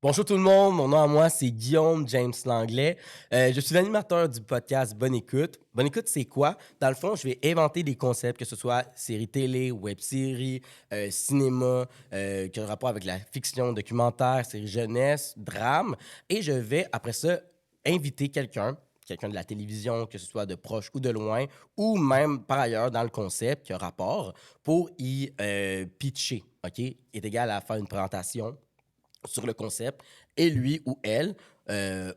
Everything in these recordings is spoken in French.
Bonjour tout le monde, mon nom à moi c'est Guillaume James Langlais. Je suis l'animateur du podcast Bonne Écoute. Bonne Écoute, c'est quoi? Dans le fond, je vais inventer des concepts, que ce soit séries télé, web-séries, cinéma, qui a rapport avec la fiction, documentaire, séries jeunesse, drame. Et je vais, après ça, inviter quelqu'un de la télévision, que ce soit de proche ou de loin, ou même par ailleurs dans le concept qui a rapport, pour y pitcher, OK? Est égal à faire une présentation sur le concept et lui ou elle,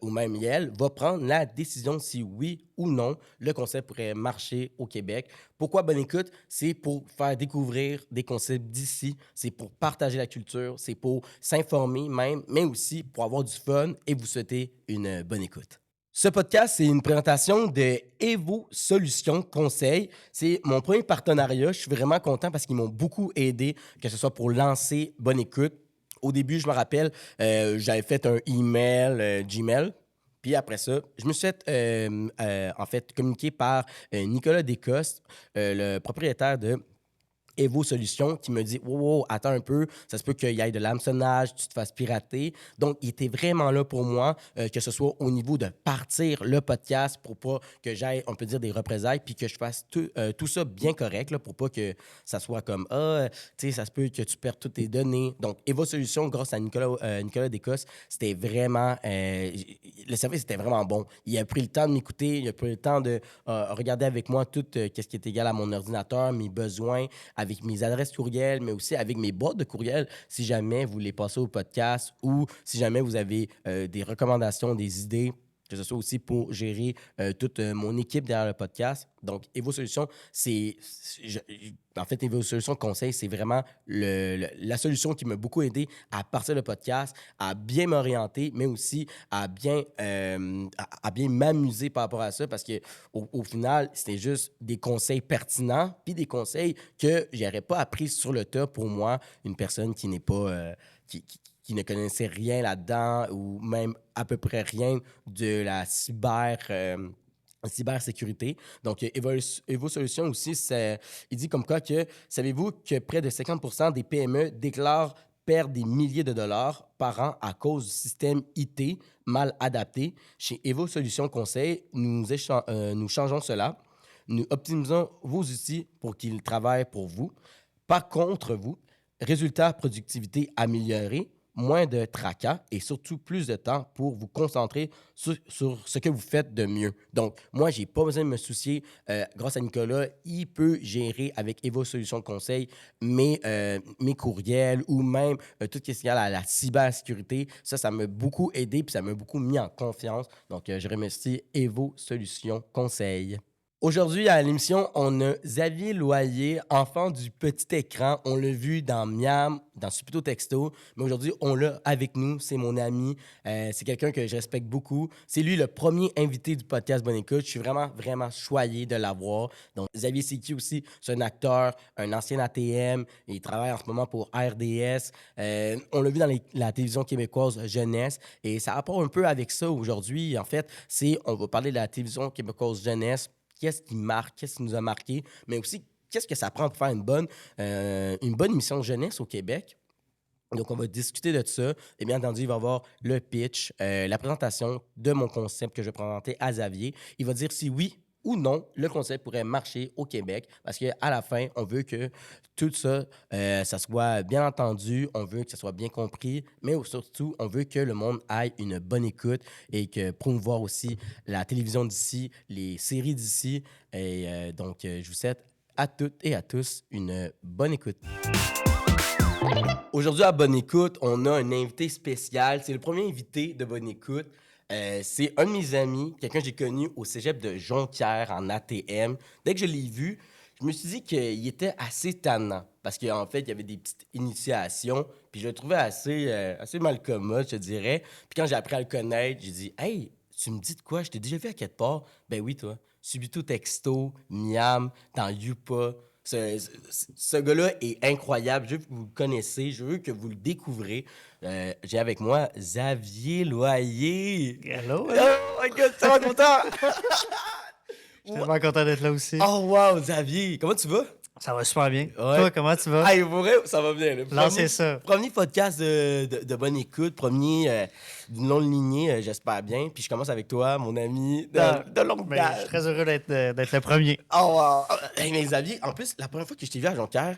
ou même elle, va prendre la décision si oui ou non le concept pourrait marcher au Québec. Pourquoi Bonne Écoute? C'est pour faire découvrir des concepts d'ici, c'est pour partager la culture, c'est pour s'informer même, mais aussi pour avoir du fun et vous souhaiter une bonne écoute. Ce podcast, c'est une présentation de Evo Solutions Conseil. C'est mon premier partenariat. Je suis vraiment content parce qu'ils m'ont beaucoup aidé, que ce soit pour lancer Bonne Écoute. Au début, je me rappelle, j'avais fait un email Gmail. Puis après ça, je me suis en fait communiqué par Nicolas Descostes, le propriétaire de Evo Solutions, qui me dit wow, wow, attends un peu, ça se peut qu'il y ait de l'hameçonnage, tu te fasses pirater. Donc, il était vraiment là pour moi, que ce soit au niveau de partir le podcast pour pas que j'aille, on peut dire, des représailles, puis que je fasse tout ça bien correct, là, pour pas que ça soit comme tu sais, ça se peut que tu perdes toutes tes données. Donc, Evo Solutions, grâce à Nicolas Descostes, c'était vraiment, le service était vraiment bon. Il a pris le temps de m'écouter, il a pris le temps de regarder avec moi tout ce qui est égal à mon ordinateur, mes besoins, avec mes adresses courriel, mais aussi avec mes boîtes de courriel, si jamais vous voulez passer au podcast ou si jamais vous avez des recommandations, des idées, que ce soit aussi pour gérer toute mon équipe derrière le podcast. Donc, Evo Solutions, en fait, Evo Solutions Conseil, c'est vraiment la solution qui m'a beaucoup aidé à partir le podcast, à bien m'orienter, mais aussi à bien m'amuser par rapport à ça, parce que au final, c'était juste des conseils pertinents, puis des conseils que j'aurais pas appris sur le tas pour moi, une personne qui n'est pas, qui ne connaissait rien là-dedans ou même à peu près rien de la cybersécurité. Donc, Evo Solutions aussi, il dit comme quoi que, savez-vous que près de 50% des PME déclarent perdre des milliers de dollars par an à cause du système IT mal adapté. Chez Evo Solutions Conseil, nous changeons cela. Nous optimisons vos outils pour qu'ils travaillent pour vous, pas contre vous. Résultat, productivité améliorée, moins de tracas et surtout plus de temps pour vous concentrer sur ce que vous faites de mieux. Donc, moi, j'ai pas besoin de me soucier. Grâce à Nicolas, il peut gérer avec Evo Solutions Conseil mes courriels ou même tout ce qui est lié à la cybersécurité. Ça m'a beaucoup aidé puis ça m'a beaucoup mis en confiance. Donc, je remercie Evo Solutions Conseil. Aujourd'hui, à l'émission, on a Xavier Loyer, enfant du petit écran. On l'a vu dans Miam, dans Subito Texto, mais aujourd'hui, on l'a avec nous. C'est mon ami. C'est quelqu'un que je respecte beaucoup. C'est lui le premier invité du podcast Bonne Écoute. Je suis vraiment, vraiment choyé de l'avoir. Donc, Xavier Séqui aussi, c'est un acteur, un ancien ATM. Il travaille en ce moment pour RDS. On l'a vu dans la télévision québécoise jeunesse. Et ça rapporte un peu avec ça aujourd'hui. En fait, on va parler de la télévision québécoise jeunesse. Qu'est-ce qui marque, qu'est-ce qui nous a marqué, mais aussi qu'est-ce que ça prend pour faire une bonne émission de jeunesse au Québec. Donc, on va discuter de ça. Et bien entendu, il va y avoir le pitch, la présentation de mon concept que je vais présenter à Xavier. Il va dire si oui ou non, le concept pourrait marcher au Québec. Parce qu'à la fin, on veut que tout ça, ça soit bien entendu. On veut que ça soit bien compris. Mais surtout, on veut que le monde ait une bonne écoute et que promouvoir aussi la télévision d'ici, les séries d'ici. Et donc, je vous souhaite à toutes et à tous une bonne écoute. Aujourd'hui, à Bonne Écoute, on a un invité spécial. C'est le premier invité de Bonne Écoute. C'est un de mes amis, quelqu'un que j'ai connu au cégep de Jonquière en ATM. Dès que je l'ai vu, je me suis dit qu'il était assez tannant. Parce qu'en fait, il y avait des petites initiations. Puis je le trouvais assez mal commode, je te dirais. Puis quand j'ai appris à le connaître, j'ai dit Hey, tu me dis de quoi? Je t'ai déjà vu à quelque part? Ben oui, toi. Subito Texto, Miam, dans Youpa. Ce gars-là est incroyable. Je veux que vous le connaissez. Je veux que vous le découvrez. J'ai avec moi Xavier Loyer. Hello, hello. Oh my God, ça va content? Je suis tellement content d'être là aussi. Oh wow, Xavier, comment tu vas? Ça va super bien. Ouais. Toi, comment tu vas? Hey, pour vrai, ça va bien. Là. Lancez ça. Premier podcast de bonne écoute, premier d'une longue lignée, j'espère bien. Puis je commence avec toi, mon ami de longue Mais je date. suis très heureux d'être le premier. Oh, wow. Hey, mais Xavier, en plus, la première fois que je t'ai vu à Jonquière,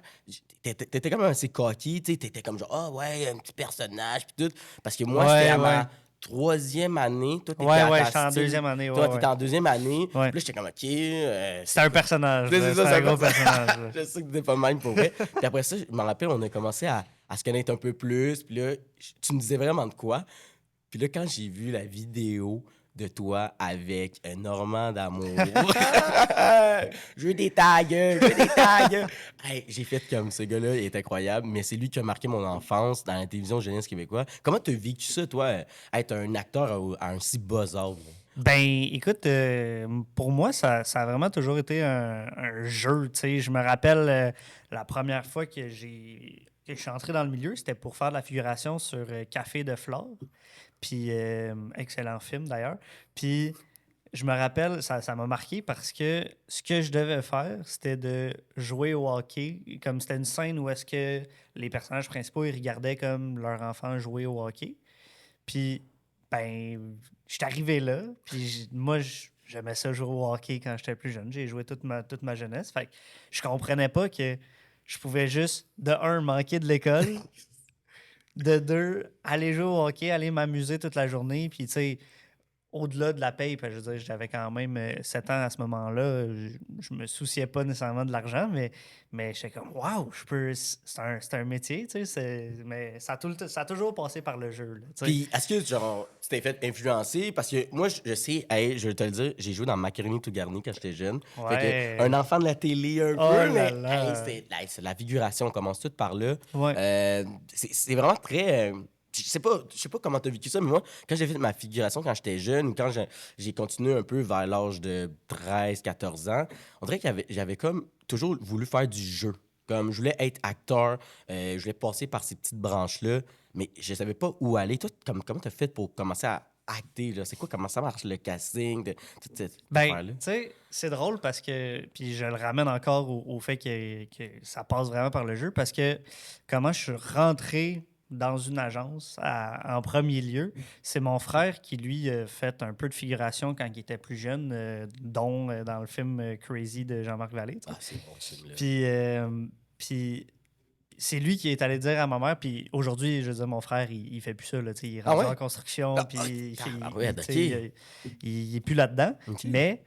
t'étais comme assez cocky, tu sais, t'étais comme genre, ah ouais, un petit personnage, puis tout. Parce que moi, j'étais à ma troisième année. Toi, t'étais à ta j'étais en style. deuxième année. Toi, t'étais en deuxième année. Ouais. Puis là, j'étais comme, OK. C'était un personnage. C'est C'était ça, un gros personnage. Je sais que t'es pas même pour vrai. Puis après ça, je me rappelle, on a commencé à se connaître un peu plus. Puis là, tu me disais vraiment de quoi. Puis là, quand j'ai vu la vidéo de toi avec Normand d'amour, je veux des tags, je veux des tags. Hey, j'ai fait comme ce gars-là, il est incroyable, mais c'est lui qui a marqué mon enfance dans la télévision jeunesse québécoise. Comment t'as vécu ça, toi, être un acteur à un si bas âge? Ben, écoute, pour moi, ça a vraiment toujours été un jeu. Tu sais, je me rappelle la première fois que je suis entré dans le milieu, c'était pour faire de la figuration sur Café de Flore. Puis, excellent film d'ailleurs. Puis, je me rappelle, ça m'a marqué parce que ce que je devais faire, c'était de jouer au hockey. Comme c'était une scène où est-ce que les personnages principaux, ils regardaient comme leur enfant jouer au hockey. Puis, ben, je suis arrivé là. Puis, moi, j'aimais ça jouer au hockey quand j'étais plus jeune. J'ai joué toute ma jeunesse. Fait que je comprenais pas que je pouvais juste, de un, manquer de l'école, de deux, aller jouer au hockey, aller m'amuser toute la journée. Puis, tu sais, au-delà de la paye, parce que je veux dire, j'avais quand même 7 ans à ce moment-là, je me souciais pas nécessairement de l'argent, mais j'étais comme, waouh, je peux. C'est un métier, tu sais, mais ça a toujours passé par le jeu. Là, tu sais. Puis, est-ce que, genre, tu t'es fait influencer? Parce que moi, je sais, hey, je vais te le dire, j'ai joué dans Macaroni tout garni quand j'étais jeune. Ouais. Fait que, un enfant de la télé, un Oh peu, là mais là. hey, c'est la figuration, on commence tout par là. Ouais. C'est vraiment très. Je sais pas comment tu as vécu ça, mais moi, quand j'ai fait ma figuration quand j'étais jeune, ou quand j'ai continué un peu vers l'âge de 13 14 ans, on dirait que j'avais comme toujours voulu faire du jeu. Comme je voulais être acteur, je voulais passer par ces petites branches-là, mais je savais pas où aller. Toi, comment tu as fait pour commencer à acter? Là? C'est quoi, comment ça marche, le casting, toute cette Ben, affaire-là? tu sais, c'est drôle parce que, puis je le ramène encore au fait que ça passe vraiment par le jeu, parce que comment je suis rentré dans une agence en premier lieu, c'est mon frère qui, lui, a fait un peu de figuration quand il était plus jeune, dont dans le film Crazy de Jean-Marc Vallée. Tu sais. Ah, c'est bon, ce film-là. Puis c'est lui qui est allé dire à ma mère, puis aujourd'hui, je veux dire, mon frère, il fait plus ça, là, tu sais, il est Ah rendu ouais? en construction, Ah, puis ouais, tu sais, il est plus là-dedans. OK. Mais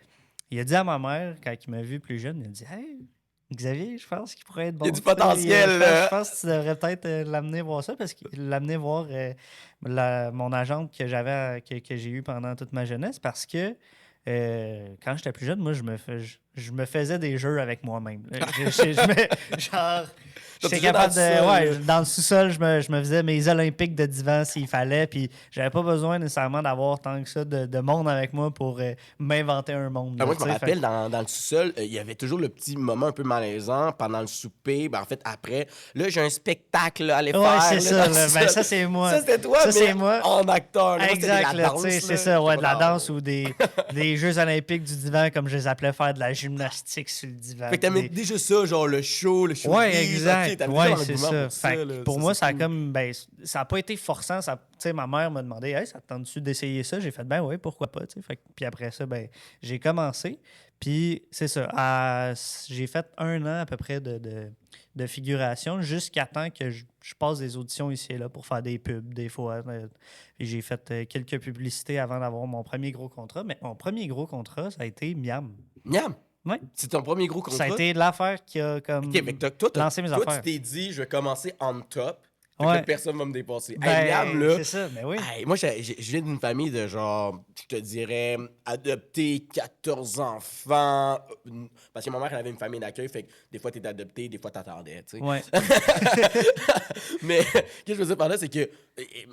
il a dit à ma mère, quand il m'a vu plus jeune, il a dit « Hey, Xavier, je pense qu'il pourrait être bon. » Il y a du Tu sais, potentiel, je pense que tu devrais peut-être l'amener voir ça, parce qu'il l'amener voir mon agente que j'ai eue pendant toute ma jeunesse, parce que quand j'étais plus jeune, moi, je me faisais des jeux avec moi-même. Genre, j'étais capable de. Ouais, dans le sous-sol, je me faisais mes Olympiques de divan s'il fallait. Puis j'avais pas besoin nécessairement d'avoir tant que ça de monde avec moi pour m'inventer un monde. Moi, Là, je me rappelle, dans le sous-sol, il y avait toujours le petit moment un peu malaisant pendant le souper. Ben, en fait, après, là, j'ai un spectacle là, à aller ouais, faire. c'est là, ça. dans le Ben, sous-sol. ça, c'est moi. Ça, c'était toi, Ça, mais c'est moi. en acteur. Là. Moi, c'était Exact, de la là, danse, tu sais, là. c'est ça, ouais, de la J'étais danse pas ou des Jeux olympiques du divan, comme je les appelais, faire de la gymnastique sur le divan. Fait que t'aimais déjà ça, genre le show Ouais, showbiz. exact. Ok, t'avais Ouais, déjà c'est l'engouement ça. Fait que là. pour moi, c'est ça a cool. comme, ben, ça a pas été forçant. Tu sais, ma mère m'a demandé, hey, ça te tente-tu d'essayer ça? J'ai fait, ben oui, pourquoi pas, tu sais. Fait puis après ça, ben, j'ai commencé. Puis c'est ça. J'ai fait 1 an à peu près de figuration jusqu'à temps que je passe des auditions ici et là pour faire des pubs, des fois. Et j'ai fait quelques publicités avant d'avoir mon premier gros contrat. Mais mon premier gros contrat, ça a été Miam. Miam, Ouais. c'est ton premier gros contrat? Ça a été l'affaire qui a comme OK, fait que lancé mes toi, tu affaires. t'es dit, je vais commencer on top. Fait que Ouais. là, personne va me dépasser. Hey, Ben, Miam, là, c'est ça, mais oui. hey, moi, je viens d'une famille de genre, je te dirais, adopté 14 enfants. Parce que ma mère, elle avait une famille d'accueil, fait que des fois, t'es adopté, des fois, t'attendais, tu sais. Ouais. Mais ce que je veux dire par là, c'est que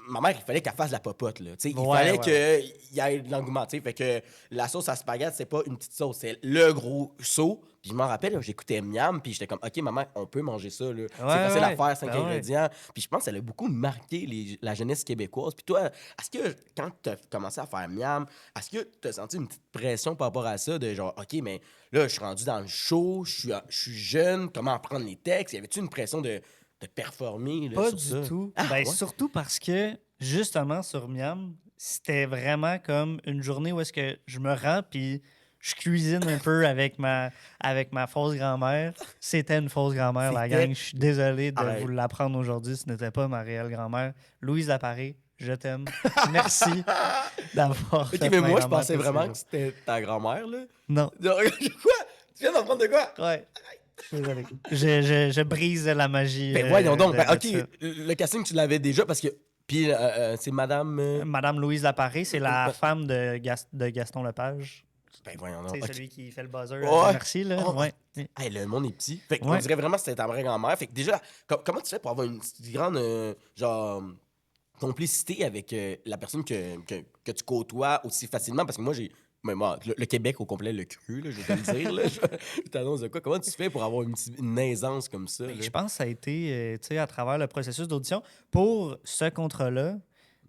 ma mère, il fallait qu'elle fasse la popote, là. Tu sais, il Ouais, fallait ouais. qu'il y ait de l'engouement, tu sais. Fait que la sauce à spaghetti, c'est pas une petite sauce, c'est le gros seau. Puis je m'en rappelle, là, j'écoutais Miam, puis j'étais comme, OK, maman, on peut manger ça. Là. C'est Ouais, facile à ouais. faire, 5 Ben ouais. ingrédients. Puis je pense que ça a beaucoup marqué la jeunesse québécoise. Puis toi, est-ce que quand tu as commencé à faire Miam, est-ce que tu as senti une petite pression par rapport à ça, de genre, OK, mais là, je suis rendu dans le show, je suis jeune, comment apprendre les textes? Y avait-tu une pression de performer là, Pas sur du ça? tout. Ah, Ben, ouais? surtout parce que, justement, sur Miam, c'était vraiment comme une journée où est-ce que je me rends, puis je cuisine un peu avec ma fausse grand-mère. C'était une fausse grand-mère, la gang. C'était. Je suis désolé de vous Arrête. l'apprendre aujourd'hui. Ce n'était pas ma réelle grand-mère. Louise Laparé, je t'aime. Merci d'avoir OK, fait mais ma moi, je grand-mère pensais tous ces vraiment que jours. c'était ta grand-mère, là. Non. Genre, quoi? Tu viens d'apprendre de quoi? Ouais. Désolé. Je brise la magie Ben voyons donc. Ben, de OK, ça. le casting, tu l'avais déjà parce que... Puis c'est Madame... Madame Louise Laparé, c'est la ben femme de Gaston Lepage. ben, voyons Tu donc. sais, OK. celui qui fait le buzzer à Dieu Ouais. merci, là. Oh, Ouais. hey, le monde est petit. Fait qu'on Ouais. dirait vraiment que c'était ta vraie grand-mère. Fait que déjà, comment tu fais pour avoir une grande, genre, complicité avec la personne que tu côtoies aussi facilement? Parce que moi, j'ai... Mais moi, le Québec au complet le cru, là, je vais te le dire. Là, je t'annonce de quoi. Comment tu fais pour avoir une aisance comme ça? Ben, Là? je pense que ça a été, tu sais, à travers le processus d'audition. Pour ce contrat-là,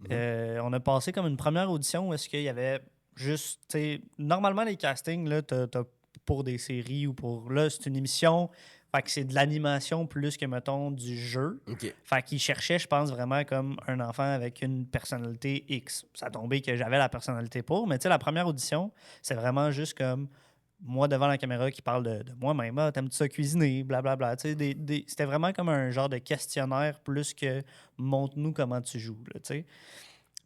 Mhm. on a passé comme une première audition où est-ce qu'il y avait juste, tu sais, normalement, les castings, là, t'as pour des séries ou pour... Là, c'est une émission, fait que c'est de l'animation plus que, mettons, du jeu. OK. Fait qu'ils cherchaient, je pense, vraiment comme un enfant avec une personnalité X. Ça a tombé que j'avais la personnalité pour, mais tu sais, la première audition, c'est vraiment juste comme moi devant la caméra qui parle de moi-même. Ah, t'aimes-tu ça cuisiner? Blablabla. Tu sais, c'était vraiment comme un genre de questionnaire plus que montre-nous comment tu joues. Là, tu sais.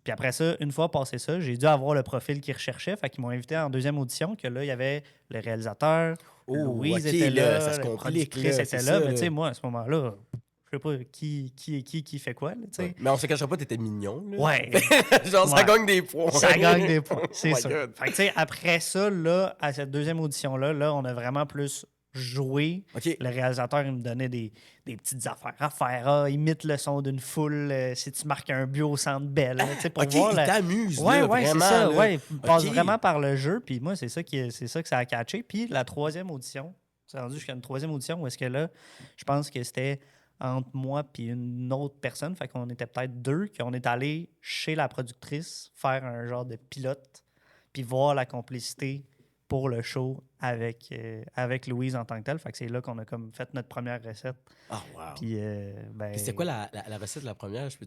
Puis après ça, une fois passé ça, j'ai dû avoir le profil qu'ils recherchaient. Fait qu'ils m'ont invité en deuxième audition, que là, il y avait le réalisateur, Oh, Louise OK, était là, ça là, se la complique, productrice là, c'est était ça, là. Mais tu là. sais, moi, à ce moment-là, je sais pas qui fait quoi. Là, tu Ouais. sais. Mais on se cachera pas, t'étais mignon, là. Ouais, Genre, ça ouais. gagne des points. Ça gagne des points, Oh c'est my ça. God. Fait que, tu sais, après ça, là, à cette deuxième audition-là, là, on a vraiment plus joué. OK. Le réalisateur, il me donnait des petites affaires à faire. Ah, imite le son d'une foule si tu marques un but au centre belle. Tu sais, pour OK, voir il t'amuse, Ouais, là, ouais, c'est vraiment, ça. là. Ouais, il passe OK. vraiment par le jeu. Puis moi, c'est ça que ça a catché. Puis la troisième audition, c'est rendu jusqu'à une troisième audition où est-ce que là, je pense que c'était entre moi puis une autre personne. Fait qu'on était peut-être deux, qu'on est allé chez la productrice faire un genre de pilote puis voir la complicité pour le show avec Louise en tant que telle. Fait que c'est là qu'on a comme fait notre première recette. Ah, wow. Puis, Puis c'est quoi la recette de la première? Est-ce que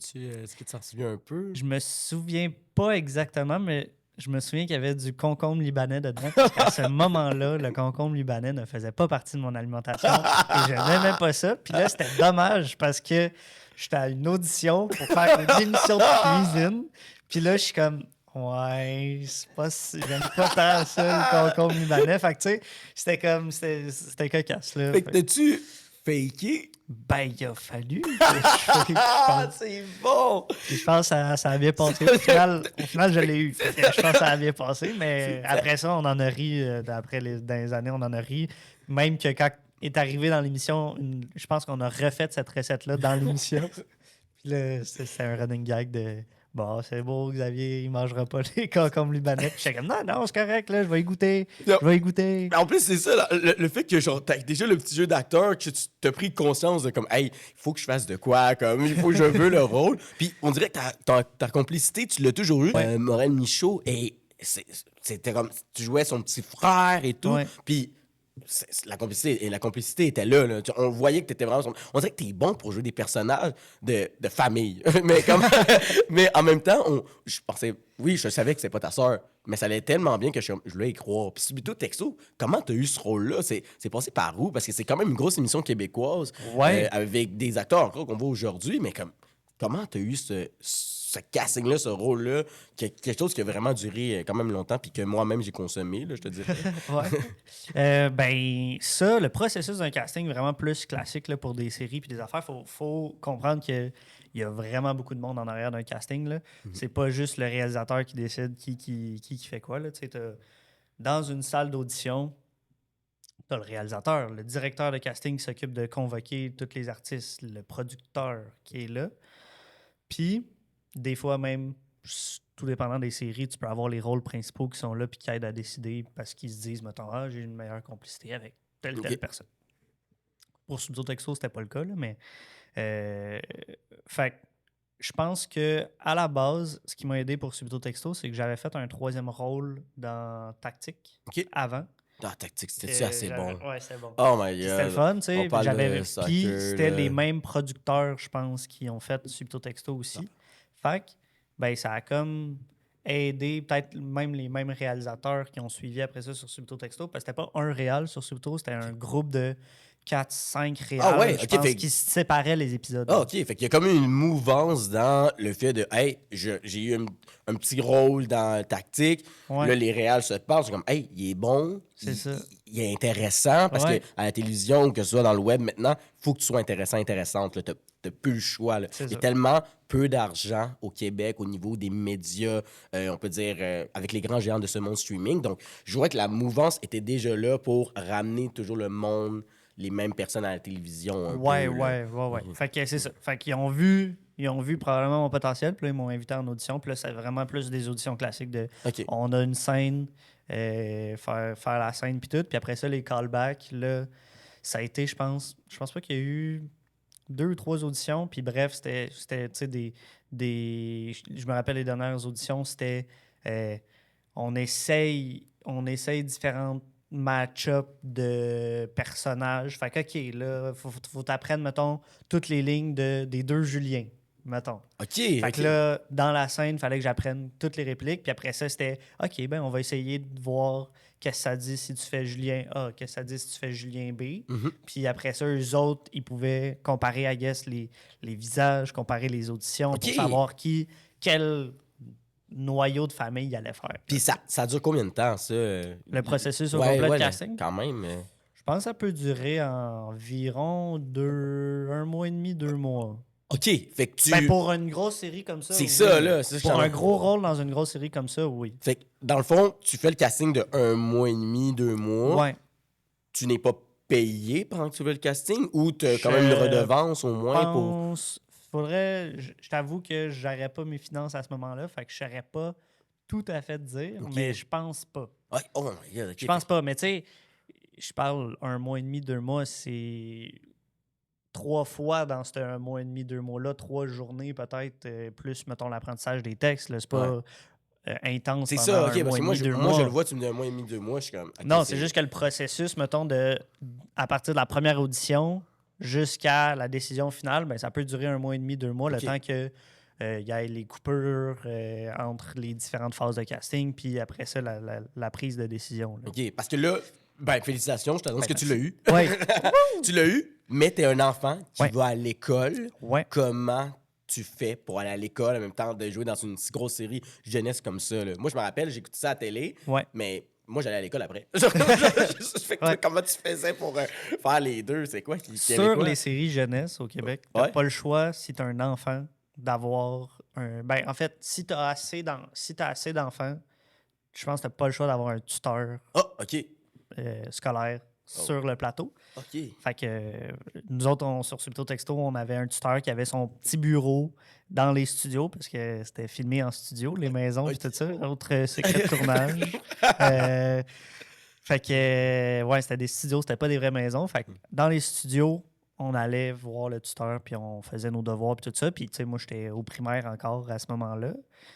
tu t'en souviens un peu? je me souviens pas exactement, mais je me souviens qu'il y avait du concombre libanais dedans. Parce qu'à ce moment-là, le concombre libanais ne faisait pas partie de mon alimentation et je n'aimais pas ça. Puis là, c'était dommage parce que j'étais à une audition pour faire une émission de cuisine. Puis là, je suis comme, ouais, c'est pas j'aime pas tant ça, le concombre libanais. Fait que tu sais, c'était cocasse, là. Fait que t'as-tu faké? Ben, il a fallu que je fasse. Ah, c'est bon! Puis je pense que ça a bien passé. Au final, je l'ai eu. Fait que je pense que ça a bien passé, mais après ça, on en a ri. Dans les années, on en a ri. Même que quand est arrivé dans l'émission, je pense qu'on a refait cette recette-là dans l'émission. Puis là, c'est un running gag de bon, c'est beau, Xavier, il mangera pas les concombres libanais. Puis j'étais comme non, c'est correct, là, je vais y goûter. Non. Je vais y goûter. Mais en plus, c'est ça, là, le fait que genre, t'as déjà le petit jeu d'acteur, que tu t'as pris conscience de comme, hey, il faut que je fasse de quoi, comme, il faut que je veux le rôle. Puis on dirait que ta complicité, tu l'as toujours eu. Ouais. Morel Michaud, et c'était comme, tu jouais son petit frère et tout. Ouais. Puis la complicité était là. Là. On voyait que tu étais vraiment. On dirait que tu es bon pour jouer des personnages de famille. mais, mais en même temps, je pensais, oui, je savais que c'est pas ta sœur, mais ça allait tellement bien que je voulais y croire. Puis subito, texto, comment tu as eu ce rôle-là? C'est passé par où? Parce que c'est quand même une grosse émission québécoise Ouais. avec des acteurs encore qu'on voit aujourd'hui, mais comment tu as eu ce casting-là, ce rôle-là, quelque chose qui a vraiment duré quand même longtemps, puis que moi-même j'ai consommé, là, je te dirais. Ouais. Ben, ça, le processus d'un casting vraiment plus classique là, pour des séries puis des affaires, faut comprendre qu'il y a vraiment beaucoup de monde en arrière d'un casting. Là. C'est pas juste le réalisateur qui décide qui fait quoi. Là. Tu sais, dans une salle d'audition, tu as le réalisateur, le directeur de casting qui s'occupe de convoquer tous les artistes, le producteur qui est là. Puis, des fois même, tout dépendant des séries, tu peux avoir les rôles principaux qui sont là puis qui aident à décider parce qu'ils se disent, mettons, j'ai une meilleure complicité avec telle personne. Pour Subito Texto, c'était pas le cas, là, mais... fait que je pense que à la base, ce qui m'a aidé pour Subito Texto, c'est que j'avais fait un 3e rôle dans Tactique avant. Ah, Tactique, c'était assez bon. Ouais, c'est bon. Oh my God. C'était le fun, tu sais. Puis c'était là. les mêmes producteurs, je pense, qui ont fait Subito Texto aussi. Fait que, ben, ça a comme aidé peut-être même les mêmes réalisateurs qui ont suivi après ça sur Subito Texto, parce que c'était pas un réal sur Subito, c'était un groupe de 4-5 réals, je pense, qui se séparaient les épisodes. Ah, OK. Fait qu'il y a comme une mouvance dans le fait de « Hey, j'ai eu un petit rôle dans Tactique. Ouais. Là, les réals se parlent. C'est comme « Hey, il est bon. Il est intéressant. » Parce qu'à la télévision, que ce soit dans le web maintenant, il faut que tu sois intéressante. Tu n'as plus le choix. Il y a tellement peu d'argent au Québec au niveau des médias, on peut dire, avec les grands géants de ce monde streaming. Donc, je vois que la mouvance était déjà là pour ramener toujours le monde, les mêmes personnes à la télévision. Ouais. Fait que c'est ça. Fait qu'ils ont vu probablement mon potentiel, puis là, ils m'ont invité en audition. Puis là, c'est vraiment plus des auditions classiques de on a une scène, faire la scène, puis tout. Puis après ça, les callbacks, là, ça a été, je pense pas qu'il y a eu 2 ou 3 auditions. Puis bref, c'était tu sais, des. Je me rappelle les dernières auditions, c'était on essaye différentes match-up de personnages. Fait que, OK, là, faut t'apprendre, mettons, toutes les lignes des 2 Juliens, mettons. OK. Fait que là, dans la scène, il fallait que j'apprenne toutes les répliques. Puis après ça, c'était, OK, ben on va essayer de voir qu'est-ce que ça dit si tu fais Julien A, qu'est-ce que ça dit si tu fais Julien B. Puis après ça, eux autres, ils pouvaient comparer, I guess, les visages, comparer les auditions pour savoir quel noyau de famille il allait faire. Puis ça dure combien de temps, ça? Le processus au complet de casting? Quand même. Je pense que ça peut durer environ 1 mois et demi, 2 mois. OK. Fait que Ben pour une grosse série comme ça, c'est ça, là. Pour un gros rôle dans une grosse série comme ça, oui. Fait que, dans le fond, tu fais le casting de 1 mois et demi, 2 mois. Ouais. Tu n'es pas payé pendant que tu fais le casting ou tu as quand même une redevance au moins pour... Je t'avoue que je n'aurais pas mes finances à ce moment-là, fait que je ne saurais pas tout à fait dire, mais je pense pas. Ouais. Oh my God, je pense pas, mais tu sais, je parle 1 mois et demi, 2 mois, c'est 3 fois dans ce 1 mois et demi, 2 mois-là, 3 journées peut-être, plus, mettons, l'apprentissage des textes, c'est pas... intense. C'est ça, OK, parce que moi, je le vois, tu me dis 1 mois et demi, 2 mois, je suis comme... Okay, non, c'est juste que le processus, mettons, à partir de la première audition jusqu'à la décision finale, ben, ça peut durer 1 mois et demi, 2 mois, le temps que il y ait les coupures entre les différentes phases de casting, puis après ça, la prise de décision. Là. OK, parce que là, ben, félicitations, je t'annonce que tu l'as eu. Oui. Tu l'as eu, mais t'es un enfant qui va à l'école. Ouais. Comment tu fais pour aller à l'école en même temps de jouer dans une si grosse série jeunesse comme ça? Là? Moi, je me rappelle, j'écoutais ça à la télé, mais moi, j'allais à l'école après. Comment tu faisais pour faire les deux? C'est quoi qui Sur les séries jeunesse au Québec, t'as pas le choix, si t'es un enfant, d'avoir un... Ben, en fait, si t'as assez d'enfants, je pense que t'as pas le choix d'avoir un tuteur scolaire sur le plateau. OK. Fait que nous autres, sur Subito Texto, on avait un tuteur qui avait son petit bureau dans les studios, parce que c'était filmé en studio, les maisons et tout ça, autre secret de tournage. Fait que, ouais, c'était des studios, c'était pas des vraies maisons. Fait que dans les studios, on allait voir le tuteur, puis on faisait nos devoirs, puis tout ça. Puis, tu sais, moi, j'étais au primaire encore à ce moment-là.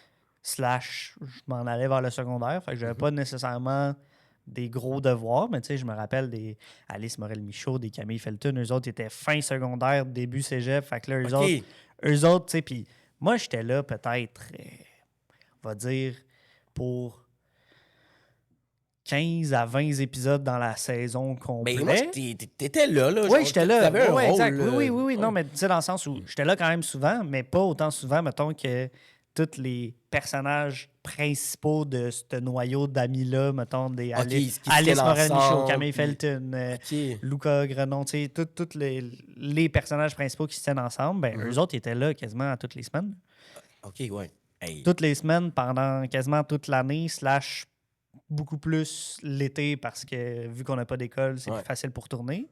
/ je m'en allais vers le secondaire. Fait que j'avais pas nécessairement des gros devoirs, mais tu sais, je me rappelle des Alice Morel-Michaud, des Camille Felton, eux autres étaient fin secondaire, début cégep, fait que là, eux autres, tu sais, puis moi, j'étais là peut-être, on va dire, pour 15 à 20 épisodes dans la saison complète. Mais moi, t'étais là. Oui, j'étais là. T'avais un rôle, exact. Oui. Non, mais tu sais, dans le sens où j'étais là quand même souvent, mais pas autant souvent, mettons, que tous les personnages principaux de ce noyau d'amis-là, mettons, des Alice Morel-Michaud, Camille Felton, Luca Grenon, tu sais, tous les personnages principaux qui se tiennent ensemble, ben, eux autres, ils étaient là quasiment à toutes les semaines. OK, ouais. Hey. Toutes les semaines, pendant quasiment toute l'année, / beaucoup plus l'été, parce que vu qu'on n'a pas d'école, c'est plus facile pour tourner.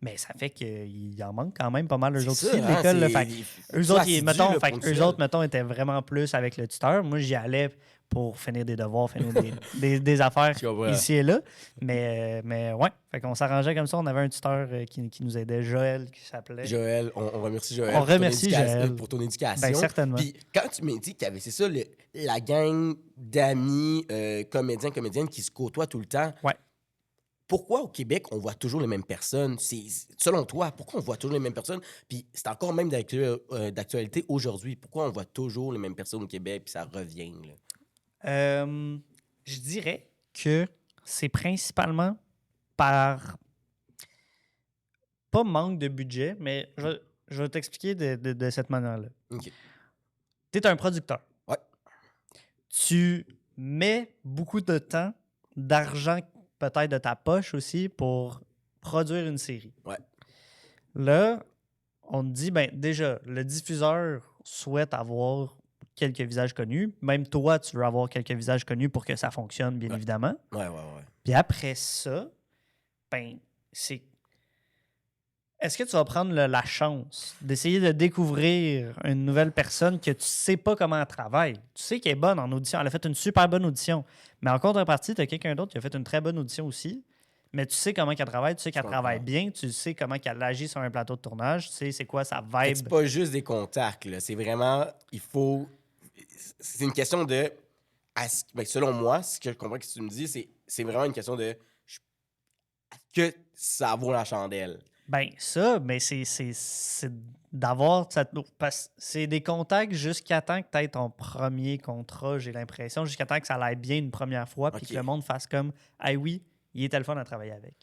Mais ça fait qu'il en manque quand même pas mal, eux C'est autres ça, aussi, de hein, l'école. Là. c'est... Fait faut que eux tu sois autres, assidu, mettons, là, fait que eux ponctuel. autres, mettons, étaient vraiment plus avec le tuteur. Moi, j'y allais pour finir des devoirs, finir des affaires Je comprends. ici et là. Mais ouais, fait qu'on s'arrangeait comme ça. On avait un tuteur qui nous aidait, Joël, qui s'appelait. Joël, on remercie On Joël remercie Joël. pour ton Ben, éducation. certainement. Puis quand tu m'as dit qu'il y avait, c'est ça, la gang d'amis comédiens, comédiennes qui se côtoient tout le temps, Ouais. pourquoi au Québec, on voit toujours les mêmes personnes? Selon toi, pourquoi on voit toujours les mêmes personnes? Puis c'est encore même d'actualité aujourd'hui. Pourquoi on voit toujours les mêmes personnes au Québec puis ça revient? Là? Je dirais que c'est principalement par, pas manque de budget, mais je vais t'expliquer de cette manière-là. OK. Tu es un producteur. Ouais. Tu mets beaucoup de temps, d'argent, peut-être de ta poche aussi, pour produire une série. Ouais. Là, on te dit, ben déjà, le diffuseur souhaite avoir quelques visages connus. Même toi, tu veux avoir quelques visages connus pour que ça fonctionne, bien Ouais. évidemment. Ouais. Puis après ça, ben, c'est. Est-ce que tu vas prendre la chance d'essayer de découvrir une nouvelle personne que tu sais pas comment elle travaille? Tu sais qu'elle est bonne en audition. Elle a fait une super bonne audition. Mais en contrepartie, tu as quelqu'un d'autre qui a fait une très bonne audition aussi. Mais tu sais comment qu'elle travaille, tu sais qu'elle travaille bien, tu sais comment qu'elle agit sur un plateau de tournage, tu sais c'est quoi sa Fait que vibe. c'est pas juste des contacts, là. C'est vraiment, il faut... C'est une question de... Ben, selon moi, ce que je comprends que tu me dis, c'est vraiment une question de... que ça vaut la chandelle. Ben ça, mais c'est d'avoir cette... Parce que c'est des contacts jusqu'à temps que tu aies ton premier contrat, j'ai l'impression, jusqu'à temps que ça aille bien une première fois, puis Ok. que le monde fasse comme « Ah oui, il était le fun à travailler avec. »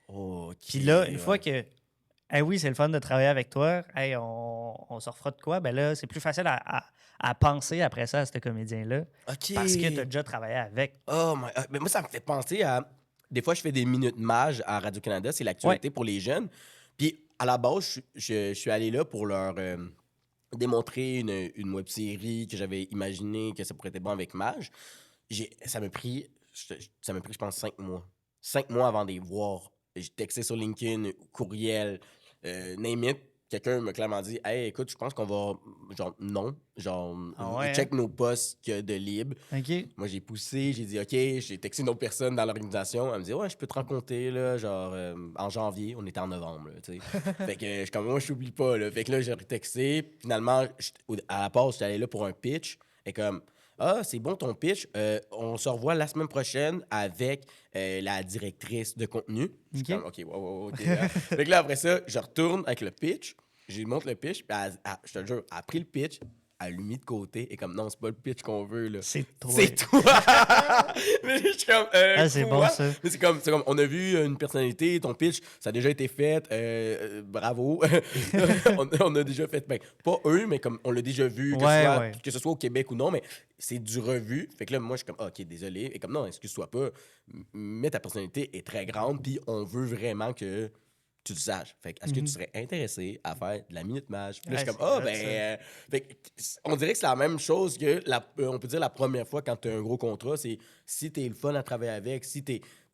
OK. Puis là, une ouais. fois que « Ah oui, c'est le fun de travailler avec toi, hey, on se refera de quoi? » Ben là, c'est plus facile à penser après ça à ce comédien-là, OK. parce que tu as déjà travaillé avec. Oh my... mais moi, ça me fait penser à... Des fois, je fais des minutes mages à Radio-Canada. C'est l'actualité pour les jeunes. Puis, à la base, je suis allé là pour leur démontrer une web-série que j'avais imaginé que ça pourrait être bon avec Mage. Ça m'a pris, je pense, 5 mois. 5 mois avant de les voir. J'ai texté sur LinkedIn, courriel, name it. Quelqu'un m'a clairement dit « Hey, écoute, je pense qu'on va... » Genre, non. Genre, Ah ouais, check nos postes qu'il y a de libre. OK? Moi, j'ai poussé, j'ai dit OK, j'ai texté une autre personne dans l'organisation. Elle me dit ouais, je peux te rencontrer là, genre en janvier, on était en novembre, là, tu sais. Fait que je suis comme moi, je t'oublie pas là. Fait que là, j'ai retexté. Finalement, à la pause, j'étais allé là pour un pitch. Et comme ah, c'est bon ton pitch. On se revoit la semaine prochaine avec la directrice de contenu. Je suis comme OK, OK. Fait que là, après ça, je retourne avec le pitch. J'ai montre le pitch. Puis je te le jure, elle a pris le pitch. Elle l'a mis de côté et comme non, c'est pas le pitch qu'on veut là. C'est toi. C'est toi! Mais je suis comme. c'est quoi? bon, ça. Mais c'est comme, on a vu une personnalité, ton pitch, ça a déjà été fait. Bravo. on a déjà fait. Ben, pas eux, mais comme on l'a déjà vu, que ce soit au Québec ou non, mais c'est du revu. Fait que là, moi, je suis comme, OK, désolé. Et comme non, excuse-toi pas. Mais ta personnalité est très grande, puis on veut vraiment que tu le saches. Fait que, est-ce que tu serais intéressé à faire de la minute mage? Puis là, je suis comme, fait que, on dirait que c'est la même chose que, on peut dire la première fois quand tu as un gros contrat, c'est si t'es le fun à travailler avec, si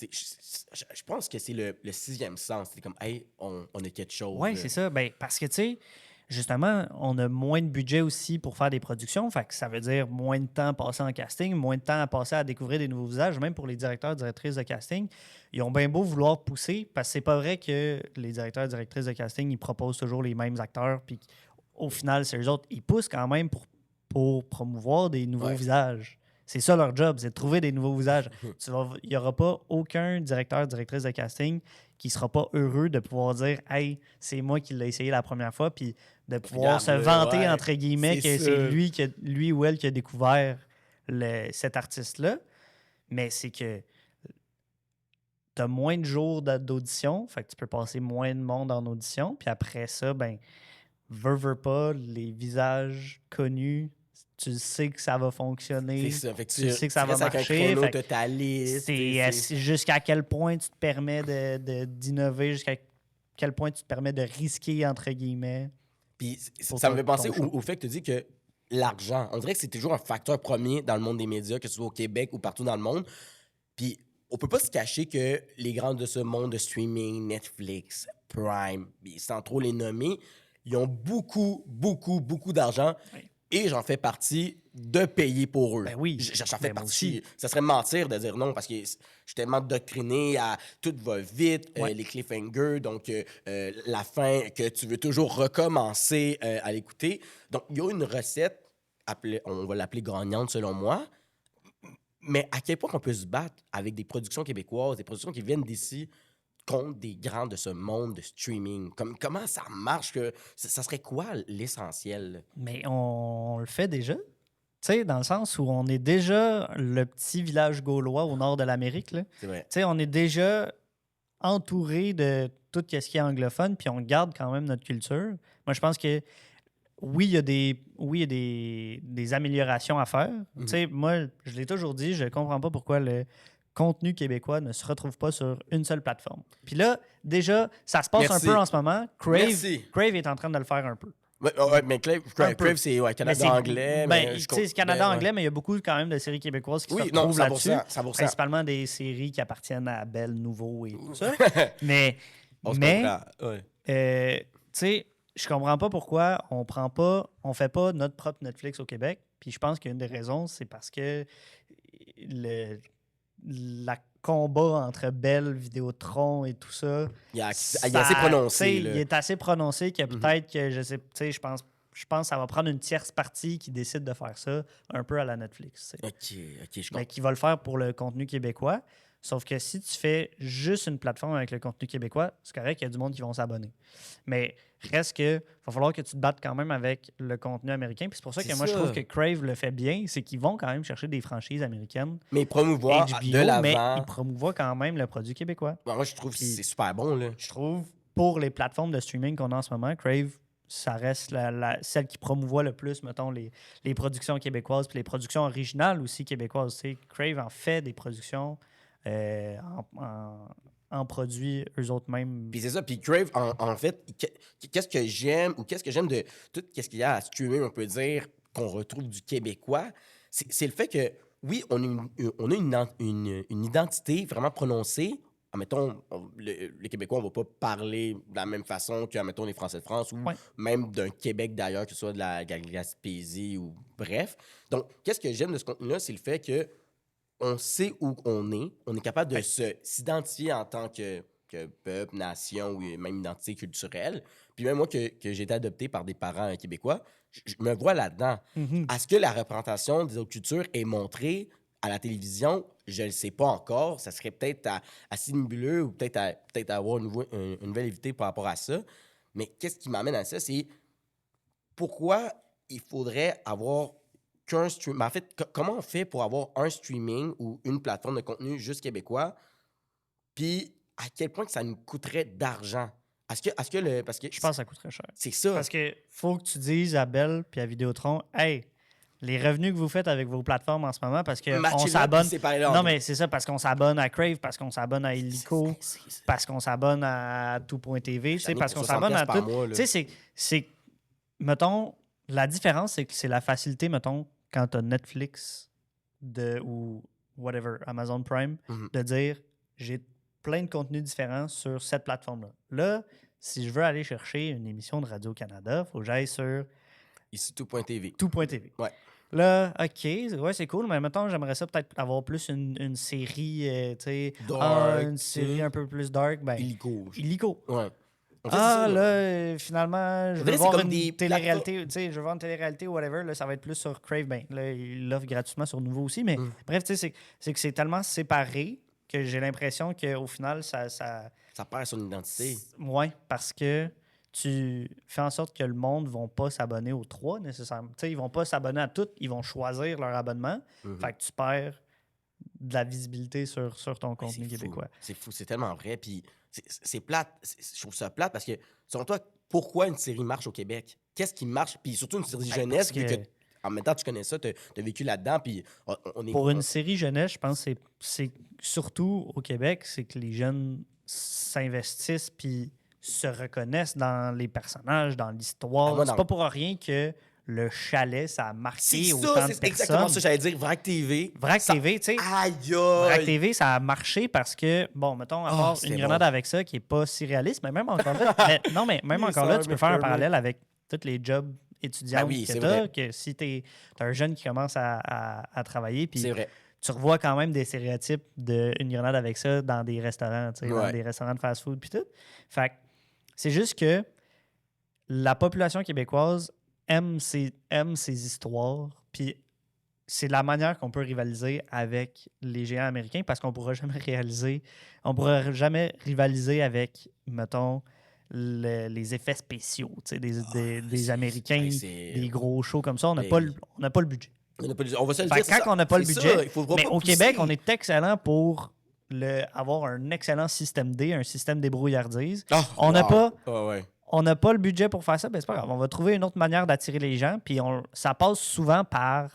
je pense que c'est le 6e sens. C'est comme, hey, on a quelque chose. Oui, c'est ça. Ben, parce que, tu sais, justement, on a moins de budget aussi pour faire des productions. Fait que ça veut dire moins de temps passé en casting, moins de temps à passer à découvrir des nouveaux visages. Même pour les directeurs, directrices de casting, ils ont bien beau vouloir pousser parce que c'est pas vrai que les directeurs, directrices de casting, ils proposent toujours les mêmes acteurs. Puis au final, c'est eux autres. Ils poussent quand même pour promouvoir des nouveaux visages. C'est ça leur job, c'est de trouver des nouveaux visages. Il n'y aura pas aucun directeur, directrice de casting qui ne sera pas heureux de pouvoir dire « Hey, c'est moi qui l'ai essayé la première fois », puis de pouvoir se vanter, entre guillemets, que c'est lui ou elle qui a découvert cet artiste-là. Mais c'est que tu as moins de jours d'audition, fait que tu peux passer moins de monde en audition, puis après ça, ben, veux pas, les visages connus, tu sais que ça va fonctionner. C'est ça. Fait que tu sais que ça va marcher. Tu ta liste. C'est jusqu'à quel point tu te permets d'innover, jusqu'à quel point tu te permets de risquer, entre guillemets. Puis ça me fait penser au fait que tu dis que l'argent, on dirait que c'est toujours un facteur premier dans le monde des médias, que ce soit au Québec ou partout dans le monde. Puis on peut pas se cacher que les grands de ce monde de streaming, Netflix, Prime, sans trop les nommer, ils ont beaucoup, beaucoup, beaucoup d'argent Oui. et j'en fais partie de payer pour eux. Ben oui, J'en fais ben moi partie. aussi. Ça serait mentir de dire non parce que je suis tellement doctriné à tout va vite, Ouais. les cliffhangers, donc la fin que tu veux toujours recommencer à l'écouter. Donc, il y a une recette, on va l'appeler gagnante selon moi, mais à quel point on peut se battre avec des productions québécoises, des productions qui viennent d'ici, contre des grands de ce monde de streaming? Comment ça marche? Ça serait quoi l'essentiel? Mais on le fait déjà. Tu sais, dans le sens où on est déjà le petit village gaulois au nord de l'Amérique, là. Tu C'est vrai. sais, on est déjà entouré de tout ce qui est anglophone, puis on garde quand même notre culture. Moi, je pense que oui, il y a des améliorations à faire. Tu sais, moi, je l'ai toujours dit, je comprends pas pourquoi le contenu québécois ne se retrouve pas sur une seule plateforme. Puis là, déjà, ça se passe Merci. un peu en ce moment. Merci. Crave est en train de le faire un peu. Ouais, mais Un peu. Crave, c'est Mais Canada anglais. ben, Mais tu sais, c'est Canada ben, ouais. anglais, mais il y a beaucoup quand même de séries québécoises qui se Oui, non, retrouvent 100%. là-dessus. 100%. Principalement des séries qui appartiennent à Belle, Nouveau et tout ça. Mais, On se mais comprend. Ouais. tu sais, je comprends pas pourquoi on fait pas notre propre Netflix au Québec. Puis je pense qu'une des raisons, c'est parce que la combat entre Bell, Vidéotron et tout ça, Il est assez prononcé. tu sais, Là. il est assez prononcé que peut-être que je sais, tu sais, je pense que ça va prendre une tierce partie qui décide de faire ça un peu à la Netflix. Tu sais. OK, je Mais comprends. qui va le faire pour le contenu québécois. Sauf que si tu fais juste une plateforme avec le contenu québécois, c'est correct, il y a du monde qui vont s'abonner. Mais reste que va falloir que tu te battes quand même avec le contenu américain. Puis c'est pour ça que C'est moi, je ça. trouve que Crave le fait bien, c'est qu'ils vont quand même chercher des franchises américaines, Mais promouvoir HBO, de mais l'avant. ils promouvoient quand même le produit québécois. Moi, je trouve que Puis- c'est super bon. Là. Je trouve, pour les plateformes de streaming qu'on a en ce moment, Crave, ça reste celle qui promouvoit le plus, mettons, les productions québécoises, puis les productions originales aussi québécoises. Tu sais, Crave en fait des productions en produits eux autres mêmes. Puis c'est ça. Puis Crave, en fait, qu'est-ce que j'aime ou qu'est-ce que j'aime de tout ce qu'il y a à streamer, on peut dire, qu'on retrouve du québécois, c'est le fait que, oui, on a une identité vraiment prononcée. Admettons, les Québécois, on va pas parler de la même façon que, admettons, les Français de France ou Ouais. même d'un Québec d'ailleurs, que ce soit de la Gaspésie ou bref. Donc, qu'est-ce que j'aime de ce contenu-là, c'est le fait que on sait où on est capable de s'identifier en tant que peuple, nation ou même identité culturelle. Puis même moi, que j'ai été adopté par des parents québécois, je me vois là-dedans. Mhm. Est-ce que la représentation des autres cultures est montrée à la télévision? Je ne le sais pas encore. Ça serait peut-être assez nébuleux ou peut-être avoir une nouvelle invité par rapport à ça. Mais qu'est-ce qui m'amène à ça? C'est pourquoi il faudrait avoir qu'un stream. En fait, comment on fait pour avoir un streaming ou une plateforme de contenu juste québécois? Puis à quel point que ça nous coûterait d'argent? Parce que Je pense que ça coûterait cher. c'est ça. Parce que faut que tu dises à Bell puis à Vidéotron, hey, les revenus que vous faites avec vos plateformes en ce moment, parce qu'on Matchez-le, s'abonne. puis séparez-le en Non, deux. mais c'est ça, parce qu'on s'abonne à Crave, parce qu'on s'abonne à Illico, parce qu'on s'abonne à tout.tv, tu sais, parce qu'on s'abonne à tout. Tu sais, c'est. Mettons, la différence, c'est que c'est la facilité, mettons, quand tu as Netflix ou whatever, Amazon Prime, Mhm. de dire j'ai plein de contenus différents sur cette plateforme-là. Là, si je veux aller chercher une émission de Radio-Canada, il faut que j'aille sur Ici, tout.tv. tout.tv. Ouais. Là, OK, ouais, c'est cool, mais maintenant, j'aimerais ça peut-être avoir plus une série, tu sais, Dark, une série un peu plus dark. Ben, Illico. Illico. Ouais. En fait, c'est Ah, ça, là, finalement, je On veux dirait que c'est voir comme une des télé-réalité, tu sais, je veux voir une télé-réalité ou whatever, là, ça va être plus sur Crave. Ben, là, il l'offre gratuitement sur Nouveau aussi, mais bref, tu sais, c'est que c'est tellement séparé que j'ai l'impression qu'au final, ça perd son identité. ouais, parce que tu fais en sorte que le monde ne va pas s'abonner aux trois nécessairement. Tu sais, ils vont pas s'abonner à toutes, ils vont choisir leur abonnement. Fait que tu perds de la visibilité sur ton Mais contenu québécois. C'est fou, c'est tellement vrai. Puis c'est plate. Je trouve ça plate parce que, selon toi, pourquoi une série marche au Québec? Qu'est-ce qui marche? Puis surtout une série jeunesse, vu que en même temps, tu connais ça, tu as vécu là-dedans. Puis on est. Pour une série jeunesse, je pense que c'est surtout au Québec, c'est que les jeunes s'investissent puis se reconnaissent dans les personnages, dans l'histoire. moi, C'est pas pour rien que le chalet, ça a marqué C'est autant ça, de c'est exactement personnes. ça, j'allais dire Vrac TV. Vrac Ça- TV, tu sais. Aïe, Vrac aïe! TV, ça a marché parce que, bon, mettons, à Ah, part c'était une grenade bon. avec ça qui est pas si réaliste, mais même encore là, non, mais même Les encore là, sœurs tu peux faire un McCormick. parallèle avec tous les jobs étudiants Ben oui, que c'est tu as, vrai. que si tu as un jeune qui commence à travailler, puis C'est vrai. tu revois quand même des stéréotypes d'une grenade avec ça dans des restaurants, tu sais, dans Ouais. des restaurants de fast-food, puis tout. Fait que c'est juste que la population québécoise aime ces histoires, puis c'est la manière qu'on peut rivaliser avec les géants américains parce qu'on pourra jamais rivaliser avec, mettons, les effets spéciaux, tu sais, des Américains, Hey, c'est- des gros shows comme ça. On n'a Ben pas, oui. on n'a pas le budget. On va se le Fait dire. que c'est quand ça. on n'a pas le C'est budget, ça, il faudra mais pas au pousser. Québec, on est excellent pour avoir un excellent système D, un système débrouillardise. Ah, On n'a wow. pas Ah, ouais. on n'a pas le budget pour faire ça, ben c'est pas grave. On va trouver une autre manière d'attirer les gens. Puis ça passe souvent par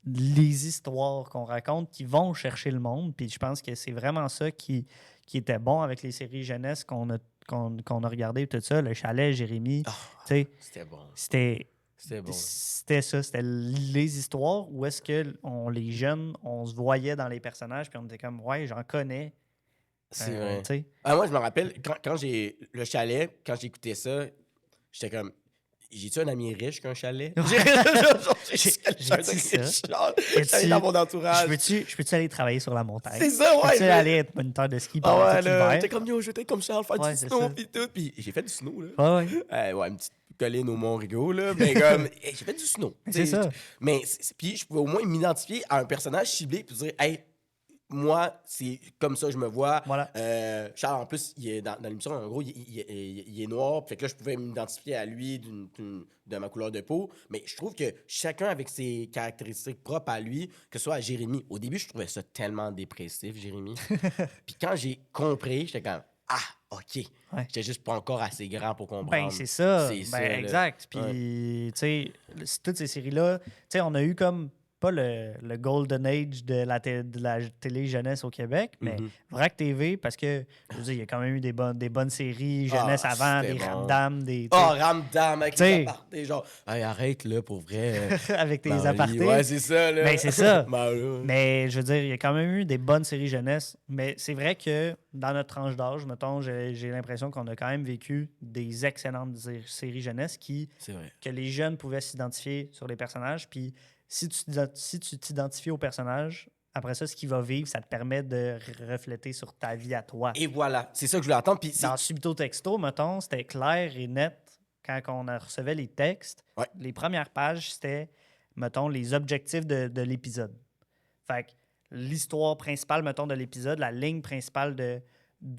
les histoires qu'on raconte qui vont chercher le monde. Puis je pense que c'est vraiment ça qui était bon avec les séries jeunesse qu'on a regardées, tout ça. Le chalet, Jérémy, Ah, tu sais, c'était bon. c'était C'était bon. ça. C'était les histoires où est-ce que les jeunes, on se voyait dans les personnages. Puis on était comme, ouais, j'en connais. C'est vrai. Tu sais. Ah, moi, je me rappelle, quand j'ai le chalet, quand j'écoutais ça, j'étais comme. J'ai-tu un ami riche qu'un chalet? Ouais. J'ai J'ai dit ça. J'allais dans mon entourage. Je peux-tu aller travailler sur la montagne? C'est ça, ouais. Peux-tu aller être moniteur de ski Ah pendant ouais, tout là. l'hiver? J'étais comme, yo, j'étais comme Charles, faire Ouais, du c'est snow, ça. pis tout. Puis j'ai fait du snow, là. Ouais, ouais. Ouais, une petite colline au Mont-Rigaud, là. Mais comme, j'ai fait du snow. C'est ça. Mais, puis je pouvais au moins m'identifier à un personnage ciblé, puis dire, hey, moi, c'est comme ça, je me vois. Voilà. Charles, en plus, il est dans l'émission, en gros, il est noir. Fait que là, je pouvais m'identifier à lui de ma couleur de peau. Mais je trouve que chacun avec ses caractéristiques propres à lui, que ce soit à Jérémy. Au début, je trouvais ça tellement dépressif, Jérémy. Puis quand j'ai compris, j'étais comme, ah, OK. Ouais. J'étais juste pas encore assez grand pour comprendre. Ben, c'est ça. C'est Ben, ça, là. exact. Puis, tu sais, toutes ces séries-là, tu sais, on a eu comme pas le Golden Age de la télé jeunesse au Québec, mais Mhm. Vrac TV, parce que, je veux dire, il y a quand même eu des bonnes séries jeunesse Ah, avant, c'était des bon. Ramdam, des. Oh, Ramdam avec T'sais. les apartés, genre, hey, arrête, là, pour vrai. avec tes Dans le lit. apartés. Ouais, c'est ça, là. Ben, c'est ça. Ben, là. Mais je veux dire, il y a quand même eu des bonnes séries jeunesse. Mais c'est vrai que dans notre tranche d'âge, mettons, j'ai l'impression qu'on a quand même vécu des excellentes séries jeunesse C'est vrai. que les jeunes pouvaient s'identifier sur les personnages. Puis si tu t'identifies au personnage, après ça, ce qu'il va vivre, ça te permet de refléter sur ta vie à toi. Et voilà, c'est ça que je voulais entendre. Puis c'est- Dans Subito Texto, mettons, c'était clair et net quand on recevait les textes. Ouais. Les premières pages, c'était, mettons, les objectifs de l'épisode. Fait que l'histoire principale, mettons, de l'épisode, la ligne principale de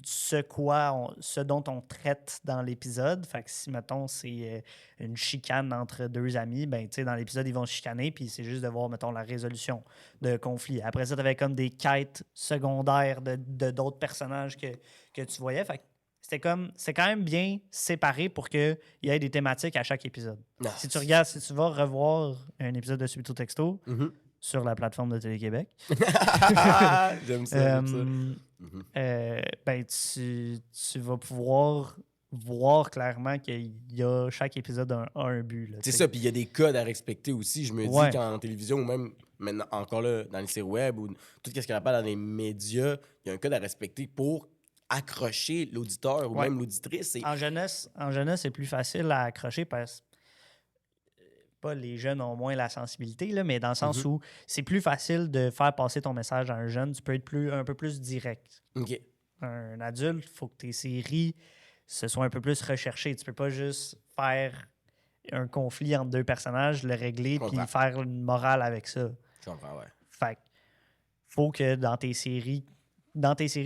ce dont on traite dans l'épisode. Fait que si, mettons, c'est une chicane entre deux amis, ben, tu sais, dans l'épisode, ils vont se chicaner, puis c'est juste de voir, mettons, la résolution de conflit. Après ça, tu avais comme des quêtes secondaires de d'autres personnages que tu voyais. Fait que c'est quand même bien séparé pour qu'il y ait des thématiques à chaque épisode. Non. Si tu vas revoir un épisode de Subito Texto Mhm. sur la plateforme de Télé-Québec, J'aime ça, j'aime ça. Mhm. ben tu vas pouvoir voir clairement qu'il y a chaque épisode a un but. Là, C'est tu sais. ça, puis il y a des codes à respecter aussi. Je me Ouais. dis qu'en télévision ou même maintenant, encore là, dans les séries web ou tout ce qu'on appelle dans les médias, il y a un code à respecter pour accrocher l'auditeur ou Ouais. même l'auditrice. C'est- En jeunesse, c'est plus facile à accrocher parce que pas les jeunes ont moins la sensibilité, là, mais dans le sens où c'est plus facile de faire passer ton message à un jeune. Tu peux être un peu plus direct. OK. Un adulte, il faut que tes séries se soient un peu plus recherchées. Tu peux pas juste faire un conflit entre deux personnages, le régler, Je puis comprends. faire une morale avec ça. Je comprends, ouais. Fait que faut que dans tes séries,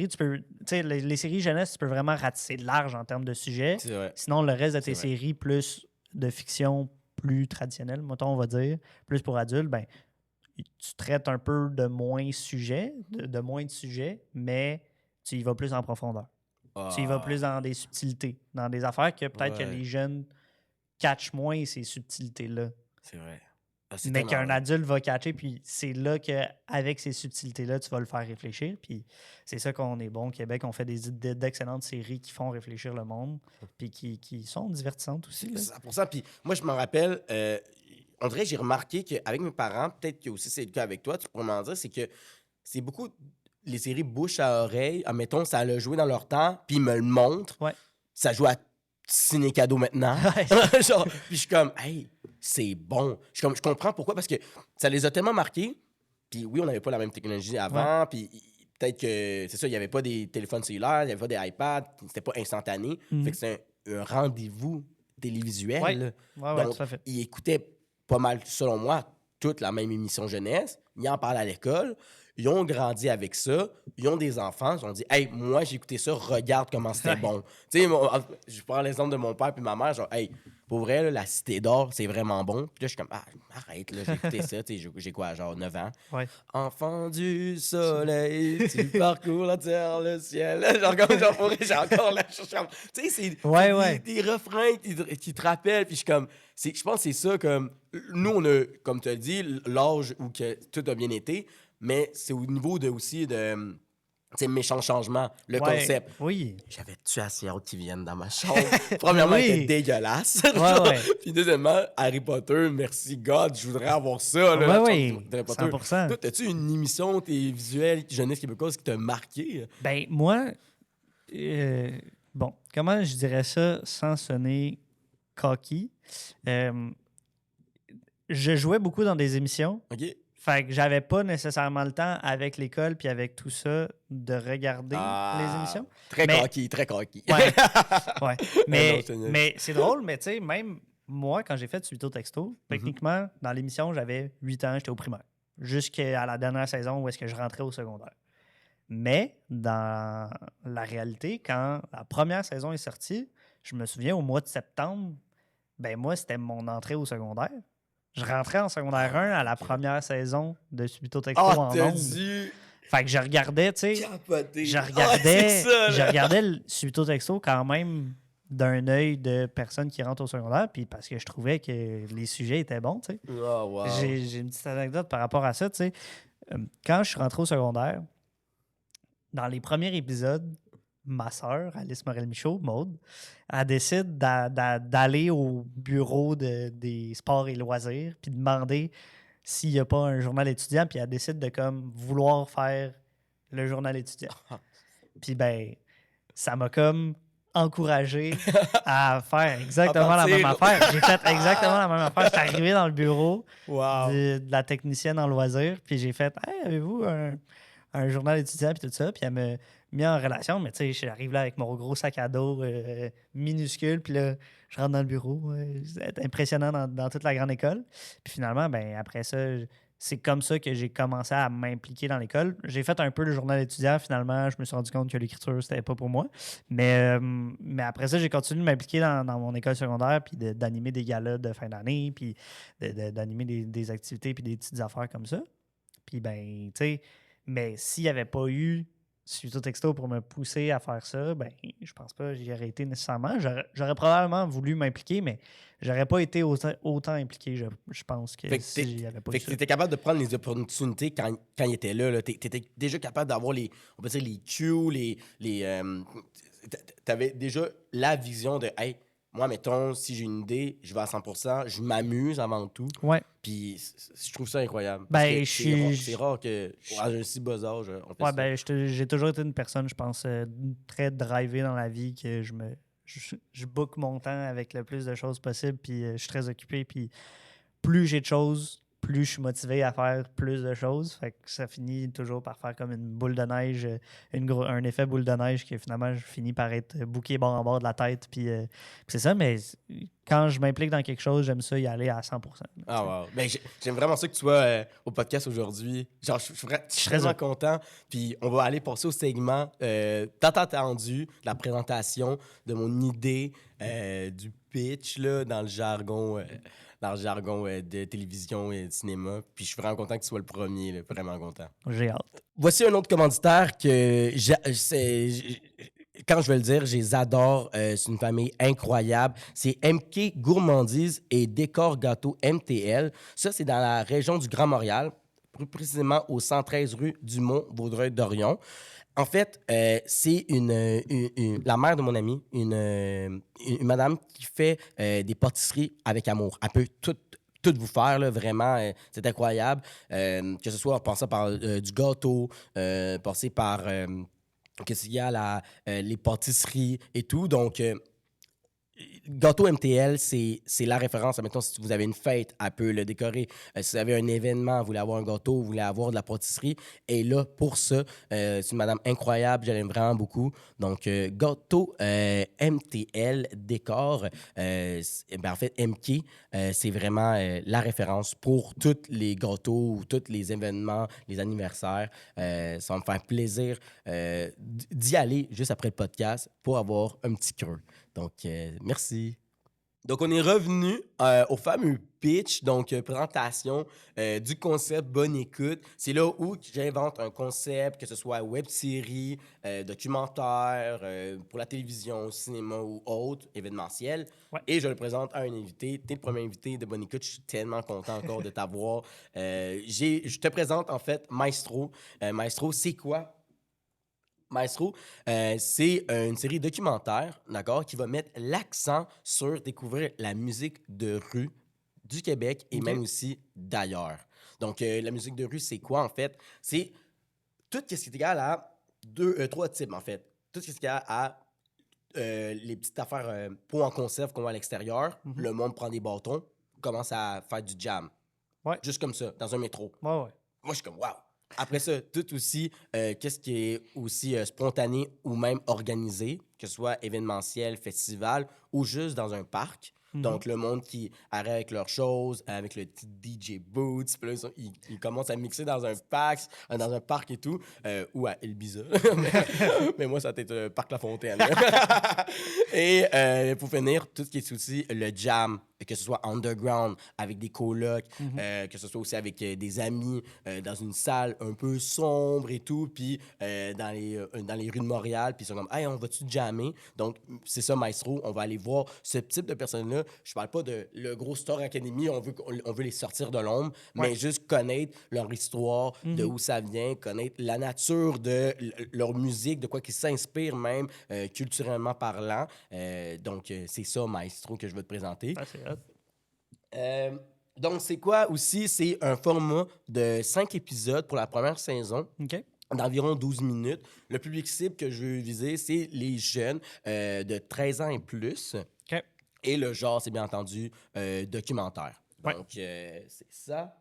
tu peux. Tu sais, les séries jeunesse, tu peux vraiment ratisser large en termes de sujet. C'est vrai. Sinon, le reste de tes C'est vrai. séries, plus de fiction, plus traditionnelle, mettons, on va dire, plus pour adultes, ben, tu traites un peu de moins sujets, de moins de sujets, mais tu y vas plus en profondeur. Tu y vas Ah, plus dans des subtilités, dans des affaires que peut-être que Ouais. les jeunes catchent moins ces subtilités-là. C'est vrai. c'est mais tellement qu'un vrai. adulte va catcher, puis c'est là qu'avec ces subtilités-là, tu vas le faire réfléchir. Puis c'est ça qu'on est bon au Québec. On fait d'excellentes séries qui font réfléchir le monde, puis qui sont divertissantes aussi. Là. 100%. Puis moi, je m'en rappelle, on dirait que j'ai remarqué qu'avec mes parents, peut-être que aussi c'est le cas avec toi, tu pourrais m'en dire, c'est que c'est beaucoup les séries bouche à oreille. Admettons, ça l'a joué dans leur temps, puis ils me le montrent. Ouais. Ça joue à Ciné Cadeau maintenant. Ouais. Genre, puis je suis comme, hey, c'est bon. Je comprends pourquoi, parce que ça les a tellement marqués. Puis oui, on n'avait pas la même technologie avant. Puis peut-être que, c'est ça, il n'y avait pas des téléphones cellulaires, il n'y avait pas des iPads, c'était pas instantané. Fait que c'est un rendez-vous télévisuel. Ouais. Là. Ouais, Donc, tout à fait. ils écoutaient pas mal, selon moi, toute la même émission jeunesse. Ils en parlent à l'école. Ils ont grandi avec ça. Ils ont des enfants. Ils ont dit, hey, moi, j'ai écouté ça. Regarde comment c'était bon. Tu sais, je prends l'exemple de mon père et ma mère. Genre, hey, pour vrai, là, La Cité d'Or, c'est vraiment bon. Puis là, je suis comme, ah, arrête, là, j'ai écouté ça. Tu sais, j'ai quoi, genre 9 ans. Ouais. Enfant du soleil, tu parcours la terre, le ciel. Genre, comme, genre, pour vrai, j'ai encore la Tu sais, c'est des refrains qui te rappellent. Puis je suis comme, je pense que c'est ça, comme, nous, on a, comme tu as dit, l'âge où que tout a bien été. Mais c'est au niveau de aussi de méchant changement, le concept. Oui. J'avais tué à Sierra qui viennent dans ma chambre. Premièrement, il était dégueulasse. Ouais. Puis deuxièmement, Harry Potter, merci God, je voudrais avoir ça. Là, Ouais. Harry Potter. 100%. Toi, as-tu une émission, tes visuels, jeunesse québécoise qui t'a marqué? Ben, moi, bon, comment je dirais ça sans sonner cocky? Je jouais beaucoup dans des émissions. OK? Fait que j'avais pas nécessairement le temps avec l'école puis avec tout ça de regarder les émissions. Très Mais- cocky, très cocky. Ouais. Mais, non, mais c'est drôle, mais tu sais, même moi, quand j'ai fait Suito Texto, techniquement, dans l'émission, j'avais 8 ans, j'étais au primaire. Jusqu'à la dernière saison où est-ce que je rentrais au secondaire. Mais dans la réalité, quand la première saison est sortie, je me souviens au mois de septembre, ben moi, c'était mon entrée au secondaire. Je rentrais en secondaire 1 à la première saison de Subito Texto en t'as ondes. dû Fait que je regardais, tu sais, capoter. je regardais, c'est ça, là. je regardais le Subito Texto quand même d'un œil de personne qui rentre au secondaire, puis parce que je trouvais que les sujets étaient bons, tu sais. Oh, wow. J'ai une petite anecdote par rapport à ça, tu sais. Quand je suis rentré au secondaire, dans les premiers épisodes, ma sœur, Alice Morel-Michaud, Maude, elle décide d'aller au bureau des sports et loisirs puis demander s'il n'y a pas un journal étudiant, puis elle décide de comme vouloir faire le journal étudiant. Puis ben, ça m'a comme encouragé à faire exactement la même affaire. J'ai fait exactement la même affaire. J'étais arrivé dans le bureau Wow. de la technicienne en loisirs, puis j'ai fait « Hey, avez-vous un journal étudiant? » puis tout ça. Puis elle m'a mis en relation, mais tu sais, j'arrive là avec mon gros sac à dos minuscule, puis là, je rentre dans le bureau. C'est impressionnant dans toute la grande école. Puis finalement, ben après ça, c'est comme ça que j'ai commencé à m'impliquer dans l'école. J'ai fait un peu le journal étudiant, finalement. Je me suis rendu compte que l'écriture, c'était pas pour moi. Mais après ça, j'ai continué de m'impliquer dans mon école secondaire, puis d'animer des galas de fin d'année, puis d'animer des activités, puis des petites affaires comme ça. Puis ben, tu sais, mais s'il n'y avait pas eu Suito Texto pour me pousser à faire ça, ben, je pense pas que j'y aurais été nécessairement. J'aurais probablement voulu m'impliquer, mais j'aurais pas été autant impliqué, je pense, que si j'y avais pas eu Fait que ça. tu étais capable de prendre les opportunités quand il était là. Tu étais déjà capable d'avoir on peut dire les cues, t'avais déjà la vision de, hey, moi, mettons, si j'ai une idée, je vais à 100%, je m'amuse avant tout. Ouais. Puis je trouve ça incroyable. Parce Ben, que c'est rare que, à un si bas âge, on fait Ouais, ça. ben, j'ai toujours été une personne, je pense, très drivée dans la vie, que je book mon temps avec le plus de choses possible, puis je suis très occupé, puis plus j'ai de choses, plus je suis motivé à faire plus de choses. Fait que ça finit toujours par faire comme une boule de neige, un effet boule de neige que finalement je finis par être bouqué bord en bord de la tête. Puis c'est ça, mais quand je m'implique dans quelque chose, j'aime ça y aller à 100%. Ah, wow. Ben, j'aime vraiment ça que tu sois au podcast aujourd'hui. Genre, je suis vraiment content. Puis, on va aller passer au segment tant attendu de la présentation de mon idée du pitch là, dans le jargon de télévision et de cinéma. Puis, je suis vraiment content que tu sois le premier. Là, vraiment content. J'ai hâte. Voici un autre commanditaire quand je vais le dire, je les adore. C'est une famille incroyable. C'est MK Gourmandise et Décor Gâteau MTL. Ça, c'est dans la région du Grand Montréal, plus précisément au 113 rue du Mont-Vaudreuil-Dorion. En fait, c'est la mère de mon ami, une madame qui fait des pâtisseries avec amour. Elle peut tout vous faire, là, vraiment, c'est incroyable. Que ce soit en passant par du gâteau, passer par qu'est-ce qu'il y a, les pâtisseries et tout. Donc, Gâteau MTL, c'est la référence. Mettons, si vous avez une fête, elle peut le décorer. Si vous avez un événement, vous voulez avoir un gâteau, vous voulez avoir de la pâtisserie, et là, pour ça, c'est une madame incroyable, je l'aime vraiment beaucoup. Donc, Gâteau MTL Décor, en fait, MK, c'est vraiment la référence pour tous les gâteaux ou tous les événements, les anniversaires. Ça va me faire plaisir d'y aller juste après le podcast pour avoir un petit creux. Donc, merci. Donc, on est revenu au fameux pitch, donc présentation du concept Bonne Écoute. C'est là où j'invente un concept, que ce soit web-série, documentaire, pour la télévision, cinéma ou autre, événementiel. Ouais. Et je le présente à un invité. Tu es le premier invité de Bonne Écoute. Je suis tellement content encore de t'avoir. Je te présente en fait Maestro. Maestro, c'est quoi? Maestro, c'est une série documentaire, d'accord, qui va mettre l'accent sur découvrir la musique de rue du Québec et OK. même aussi d'ailleurs. Donc, la musique de rue, c'est quoi, en fait? C'est tout ce qui est égal à trois types, en fait. Tout ce qui est égal à les petites affaires pots en conserve qu'on voit à l'extérieur. Mhm. Le monde prend des bâtons, commence à faire du jam. Ouais. Juste comme ça, dans un métro. Ouais. Moi, je suis comme, wow! Après ça, tout aussi, qu'est-ce qui est aussi spontané ou même organisé, que ce soit événementiel, festival ou juste dans un parc. Mhm. Donc, le monde qui arrête avec leurs choses, avec le petit DJ Boots, puis là, ils commencent à mixer dans dans un parc et tout, ou à Elbiza. mais moi, ça va être Parc La Fontaine. Et pour finir, tout ce qui est aussi le jam, que ce soit underground, avec des colocs, que ce soit aussi avec des amis, dans une salle un peu sombre et tout, puis dans les rues de Montréal, puis ils sont comme « Hey, on va-tu jammer? » Donc, c'est ça, Maestro, on va aller voir ce type de personnes-là. Je parle pas de le gros Star Academy, on veut les sortir de l'ombre, mais juste connaître leur histoire, de où ça vient, connaître la nature de leur musique, de quoi qu'ils s'inspirent même, culturellement parlant. Donc, c'est ça, Maestro, que je veux te présenter. Ah, c'est hot. Donc, c'est quoi aussi? C'est un format de 5 épisodes pour la première saison, OK. d'environ 12 minutes. Le public cible que je veux viser, c'est les jeunes de 13 ans et plus. OK. Et le genre, c'est bien entendu documentaire. Ouais. Donc, c'est ça.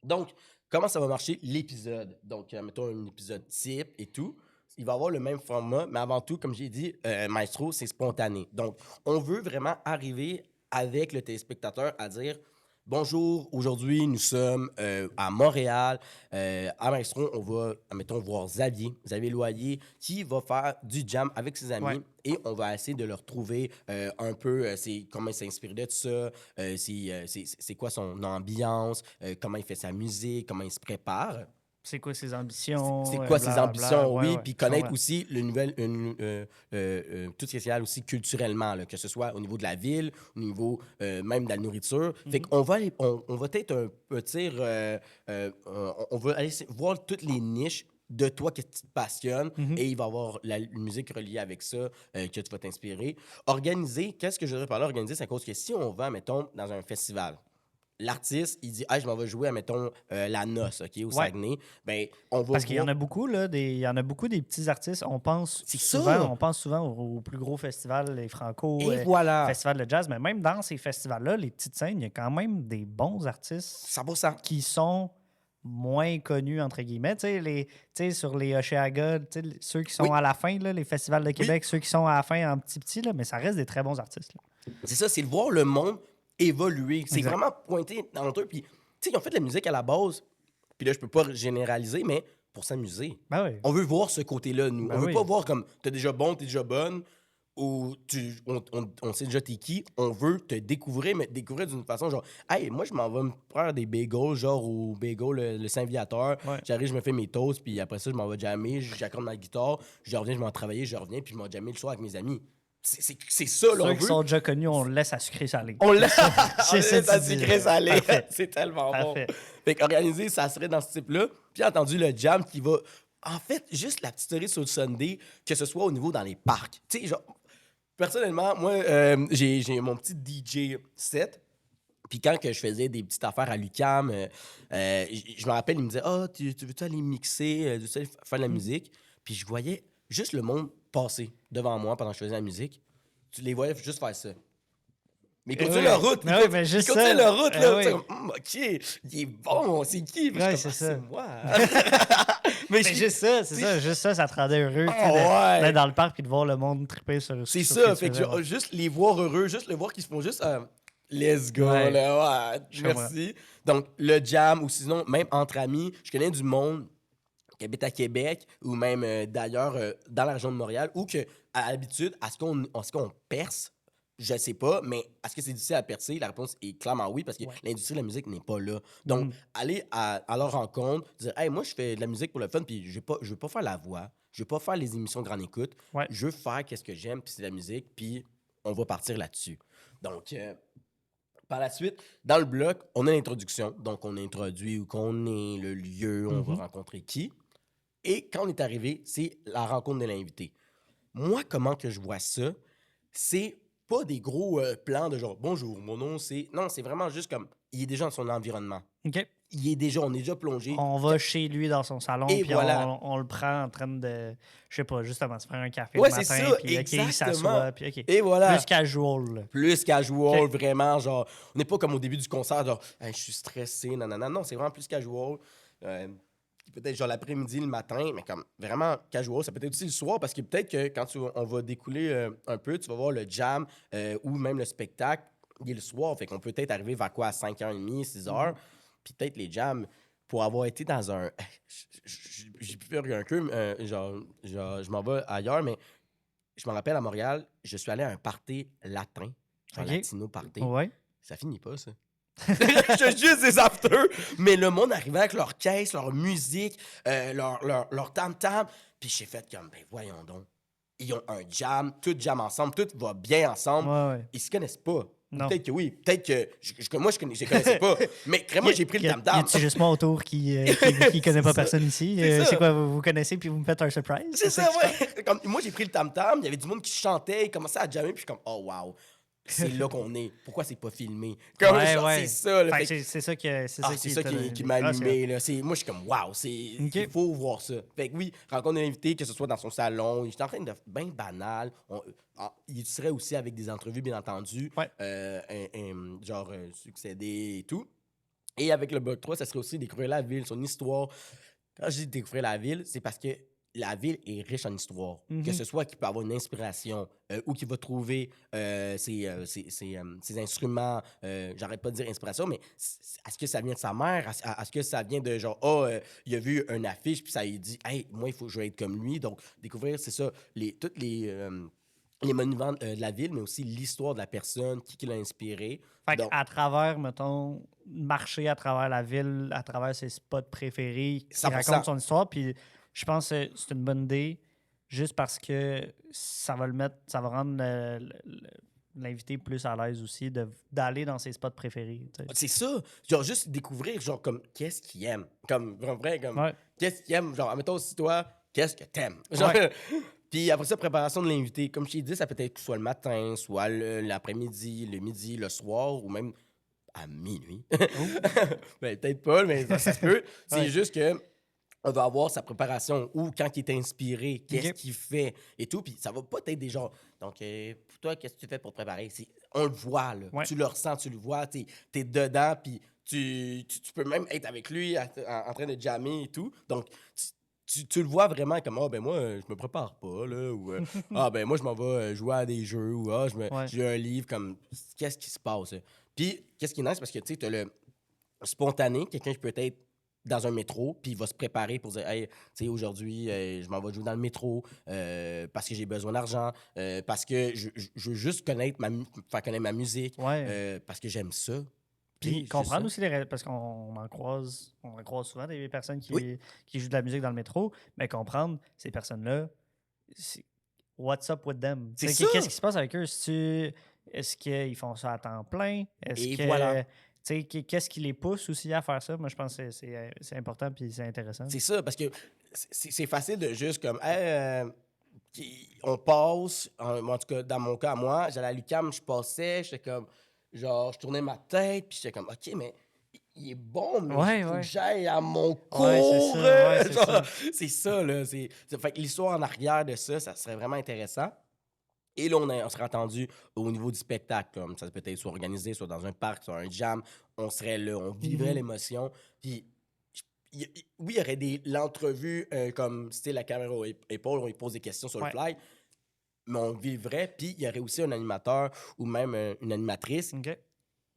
Donc, comment ça va marcher l'épisode? Donc, mettons un épisode type et tout. Il va avoir le même format, mais avant tout, comme j'ai dit, Maestro, c'est spontané. Donc, on veut vraiment arriver avec le téléspectateur à dire bonjour, aujourd'hui, nous sommes à Montréal. À Maestro, on va, mettons, voir Xavier Loyer, qui va faire du jam avec ses amis. Ouais. Et on va essayer de leur trouver un peu comment il s'inspire de ça, c'est quoi son ambiance, comment il fait sa musique, comment il se prépare. C'est quoi ses ambitions? C'est quoi ses ambitions, Ouais, oui, ouais, puis je connaître comprends. aussi tout ce qui est social aussi culturellement, là, que ce soit au niveau de la ville, au niveau même de la nourriture. Fait qu'on va aller, on va peut-être un peu dire, on va aller voir toutes les niches de toi qui te passionne et il va y avoir la musique reliée avec ça que tu vas t'inspirer. Organiser, qu'est-ce que je voudrais parler organiser? C'est à cause que si on va, mettons, dans un festival, l'artiste, il dit « Ah, je m'en vais jouer à, mettons, la noce, OK, au Saguenay. » Ben, on va Parce qu'il y en voir- a beaucoup, là, il y en a beaucoup des petits artistes. On pense C'est souvent, ça! on pense souvent aux plus gros festivals, les Franco, Et voilà! festivals de jazz, mais même dans ces festivals-là, les petites scènes, il y a quand même des bons artistes 100%. qui sont moins connus, entre guillemets. Tu sais, sur les Oshéaga, tu sais, ceux qui sont Oui. à la fin, là, les festivals de Québec, ceux qui sont à la fin en petit, là, mais ça reste des très bons artistes. Là. C'est ça, c'est de voir le monde évoluer. C'est Exact. vraiment pointé dans eux. Puis, tu sais, ils ont fait de la musique à la base. Puis là, je peux pas généraliser, mais pour s'amuser. Ben oui. On veut voir ce côté-là, nous. Ben On veut oui. pas voir comme t'es déjà bon, t'es déjà bonne. où on sait déjà t'es qui, on veut te découvrir, mais te découvrir d'une façon genre, hey, moi, je m'en vais me prendre des bagels, genre au bagel, le Saint-Viateur. Ouais. J'arrive, je me fais mes toasts, puis après ça, je m'en vais jammer, j'accorde ma guitare, je reviens, je m'en travailler, je reviens, puis je m'en jammer le soir avec mes amis. C'est ça, là, on Ceux qui veut. sont déjà connus, on le laisse à sucré salé. On l'a. C'est ça, Ça tu dis. sucré salé. Parfait. C'est tellement Parfait. bon. Fait qu'organiser, ça serait dans ce type-là. Puis entendu le jam qui va. En fait, juste la petite cerise sur le Sunday, que ce soit au niveau dans les parcs. Tu sais, genre, personnellement, moi, j'ai mon petit DJ set. Puis quand que je faisais des petites affaires à l'UQAM, je me rappelle, il me disait Ah, tu veux-tu aller mixer, tu veux-tu aller faire de la musique? Puis je voyais juste le monde passer devant moi pendant que je faisais la musique. Tu les voyais juste faire ça. Mais ils continuent leur route. Mais Ils juste continuent ça. leur route, là. Oui. Tu sais, comme, OK, il est bon, c'est qui? Puis je suis Ouais, comme, c'est Ah, ça. c'est moi. Mais juste ça, c'est ça. Juste ça te rendait heureux. tu sais, ouais. d'être dans le parc et de voir le monde triper sur C'est sur ça. ce que Fait tu que faisais. juste les voir heureux, juste le voir qu'ils se font juste let's go, Ouais. là. Ouais, Je merci. Donc, le jam, ou sinon, même entre amis, je connais du monde qui habite à Québec ou même d'ailleurs dans la région de Montréal, ou que, à l'habitude, est-ce qu'on perce? Je sais pas, mais est-ce que c'est difficile à percer? La réponse est clairement oui, parce que Ouais. l'industrie de la musique n'est pas là. Donc, aller à leur rencontre, dire « Hey, moi, je fais de la musique pour le fun, puis je veux pas faire la voix, je veux pas faire les émissions de grande écoute, Ouais. je veux faire qu'est-ce que j'aime, puis c'est la musique, puis on va partir là-dessus. » Donc, par la suite, dans le bloc, on a l'introduction. Donc, on introduit où qu'on est, le lieu, on va rencontrer qui. Et quand on est arrivé, c'est la rencontre de l'invité. Moi, comment que je vois ça, c'est pas des gros plans de genre bonjour, mon nom c'est. Non, c'est vraiment juste comme il est déjà dans son environnement. OK. On est déjà plongé. On va chez lui dans son salon, Et puis voilà. on le prend en train de, je sais pas, justement, se faire un café Ouais, le c'est matin, ça, puis OK, il exactement. s'assoit, puis OK. Et voilà. Plus casual. Là. Plus casual, Ok. vraiment, genre, on n'est pas comme au début du concert, genre, Hey, je suis stressé, nanana. Non, c'est vraiment plus casual. Peut-être genre l'après-midi, le matin, mais comme vraiment casual. Ça peut être aussi le soir, parce que peut-être que quand on va découler un peu, tu vas voir le jam ou même le spectacle, il est le soir. Fait qu'on peut peut-être arriver vers quoi, à 5h30, 6h. Puis peut-être les jams, pour avoir été dans un. J'ai pu faire un peu, genre, je m'en vais ailleurs, mais je me rappelle à Montréal, je suis allé à un party latin, genre Ok. latino party. Ouais. Ça finit pas, ça. Je te jure, c'est after. Mais le monde arrivait avec leur caisse, leur musique, leur tam-tam. Puis j'ai fait comme, ben voyons donc. Ils ont un jam, tout jam ensemble, tout va bien ensemble. Ouais. Ils se connaissent pas. Non. Peut-être que oui, peut-être que moi, je les connaissais pas. Mais moi, j'ai pris le Y tam-tam. a-tu juste moi autour qui connaît pas personne ici? C'est ça. C'est quoi, vous connaissez puis vous me faites un surprise? C'est ça, ouais. Comme, moi, j'ai pris le tam-tam, il y avait du monde qui chantait, ils commençaient à jammer, puis je suis comme, oh wow. C'est là qu'on est. Pourquoi c'est pas filmé? Comme Ouais, genre, ouais. c'est ça. Là, Fait fait que c'est ça c'est Ah, ça c'est ça qui qui m'a Ah, c'est allumé. Là. Moi, je suis comme, waouh, Ok. il faut voir ça. Fait que oui, rencontre un invité, que ce soit dans son salon, il est en train de bien banal. Il serait aussi avec des entrevues, bien entendu, Ouais. genre succéder et tout. Et avec le bloc 3, ça serait aussi découvrir la ville, son histoire. Quand je dis découvrir la ville, c'est parce que la ville est riche en histoire. Que ce soit qu'il peut avoir une inspiration ou qu'il va trouver ses instruments, j'arrête pas de dire inspiration, mais est-ce que ça vient de sa mère? Est-ce que ça vient de genre, il a vu une affiche puis ça lui dit, hey, moi, il faut que je vais être comme lui. Donc, découvrir, c'est ça, tous les monuments de la ville, mais aussi l'histoire de la personne, qui l'a inspiré. Fait Donc, à travers, mettons, marcher à travers la ville, à travers ses spots préférés, qui 100%. raconte son histoire. Puis je pense que c'est une bonne idée, juste parce que ça va rendre l'invité plus à l'aise aussi d'aller dans ses spots préférés. Tu sais. c'est ça. Genre, juste découvrir, genre, comme, qu'est-ce qu'il aime. Comme, en vrai, comme, Ouais. qu'est-ce qu'il aime. Genre, admettons, si toi, qu'est-ce que t'aimes. Genre, Ouais. Puis après ça, préparation de l'invité. Comme je t'ai dit, ça peut être soit le matin, soit l'après-midi, le midi, le soir, ou même à minuit. Ben, peut-être pas, mais ça se peut. C'est Ouais. juste que on va avoir sa préparation ou quand il est inspiré, qu'est-ce Ok. qu'il fait et tout. Puis ça va pas être des gens. Donc, pour toi, qu'est-ce que tu fais pour te préparer? On le voit, là. Ouais. Tu le ressens, tu le vois. T'es dedans, puis tu peux même être avec lui en train de jammer et tout. Donc, tu le vois vraiment comme ben moi je me prépare pas là ou ben moi je m'en vais jouer à des jeux ou Ouais. j'ai un livre comme qu'est-ce qui se passe. Puis qu'est-ce qui est nice parce que tu sais t'as le spontané, quelqu'un qui peut être dans un métro, puis il va se préparer pour dire « Hey, tu sais, aujourd'hui, je m'en vais jouer dans le métro parce que j'ai besoin d'argent, parce que je veux juste faire connaître ma musique, Ouais. parce que j'aime ça. » Puis Puis juste ça. comprendre aussi parce qu'on en croise souvent des personnes Oui, qui jouent de la musique dans le métro, mais comprendre ces personnes-là, c'est- what's up with them? c'est Tu sais, ça! qu'est-ce qui se passe avec eux? Est-ce qu'ils font ça à temps plein? Est-ce Et que, voilà. tu sais, qu'est-ce qui les pousse aussi à faire ça? Moi, je pense que c'est important puis c'est intéressant. C'est ça, parce que c'est facile de juste comme, hey, on passe, en tout cas, dans mon cas, moi, j'allais à l'UQAM, je passais, j'étais comme, genre, je tournais ma tête, puis j'étais comme, OK, mais il est bon, mais il Ouais, faut que ouais. j'aille à mon Ouais, c'est cours. ça. Ouais, c'est Genre, ça. c'est ça, là. Fait que l'histoire en arrière de ça, ça serait vraiment intéressant. Et là, on serait entendu au niveau du spectacle, comme ça peut être soit organisé, soit dans un parc, soit un jam. On serait là, on vivrait Mhm. l'émotion. Puis, oui, il y aurait l'entrevue comme c'était la caméra aux épaules, on lui pose des questions sur le Ouais. fly, mais on vivrait. Puis, il y aurait aussi un animateur ou même une animatrice OK.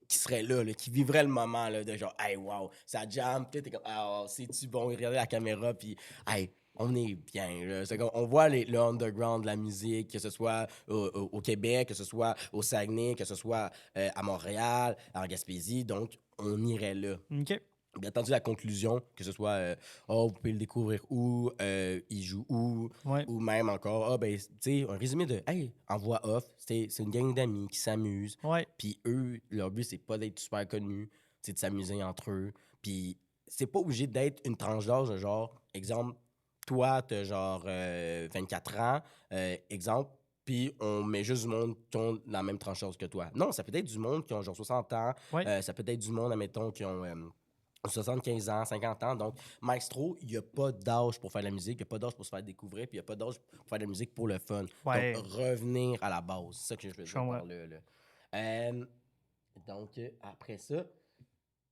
qui serait là, qui vivrait le moment là, de genre, hey, wow, ça jam. Puis, t'es comme, ah, wow, c'est-tu bon, regarder la caméra, puis, hey, on est bien. Là. C'est comme, on voit le underground de la musique, que ce soit au Québec, que ce soit au Saguenay, que ce soit à Montréal, en Gaspésie. Donc, on irait là. OK. Bien entendu, la conclusion, que ce soit oh, vous pouvez le découvrir où, il joue où, Ouais. ou même encore, ah, ben, tu sais, un résumé de hey, en voix off, c'est une gang d'amis qui s'amusent, Ouais. puis eux, leur but, c'est pas d'être super connus, c'est de s'amuser entre eux, puis c'est pas obligé d'être une tranche d'âge, genre, exemple, toi, t'as genre 24 ans, exemple, puis on met juste du monde qui ont la même tranche d'âge que toi. Non, ça peut être du monde qui ont genre 60 ans, Ouais. ça peut être du monde, admettons, qui ont 75 ans, 50 ans. Donc, Maestro, il n'y a pas d'âge pour faire de la musique, il n'y a pas d'âge pour se faire découvrir, puis il n'y a pas d'âge pour faire de la musique pour le fun. Ouais. Donc, revenir à la base. C'est ça que je veux Je dire comprends. par là. Donc, après ça,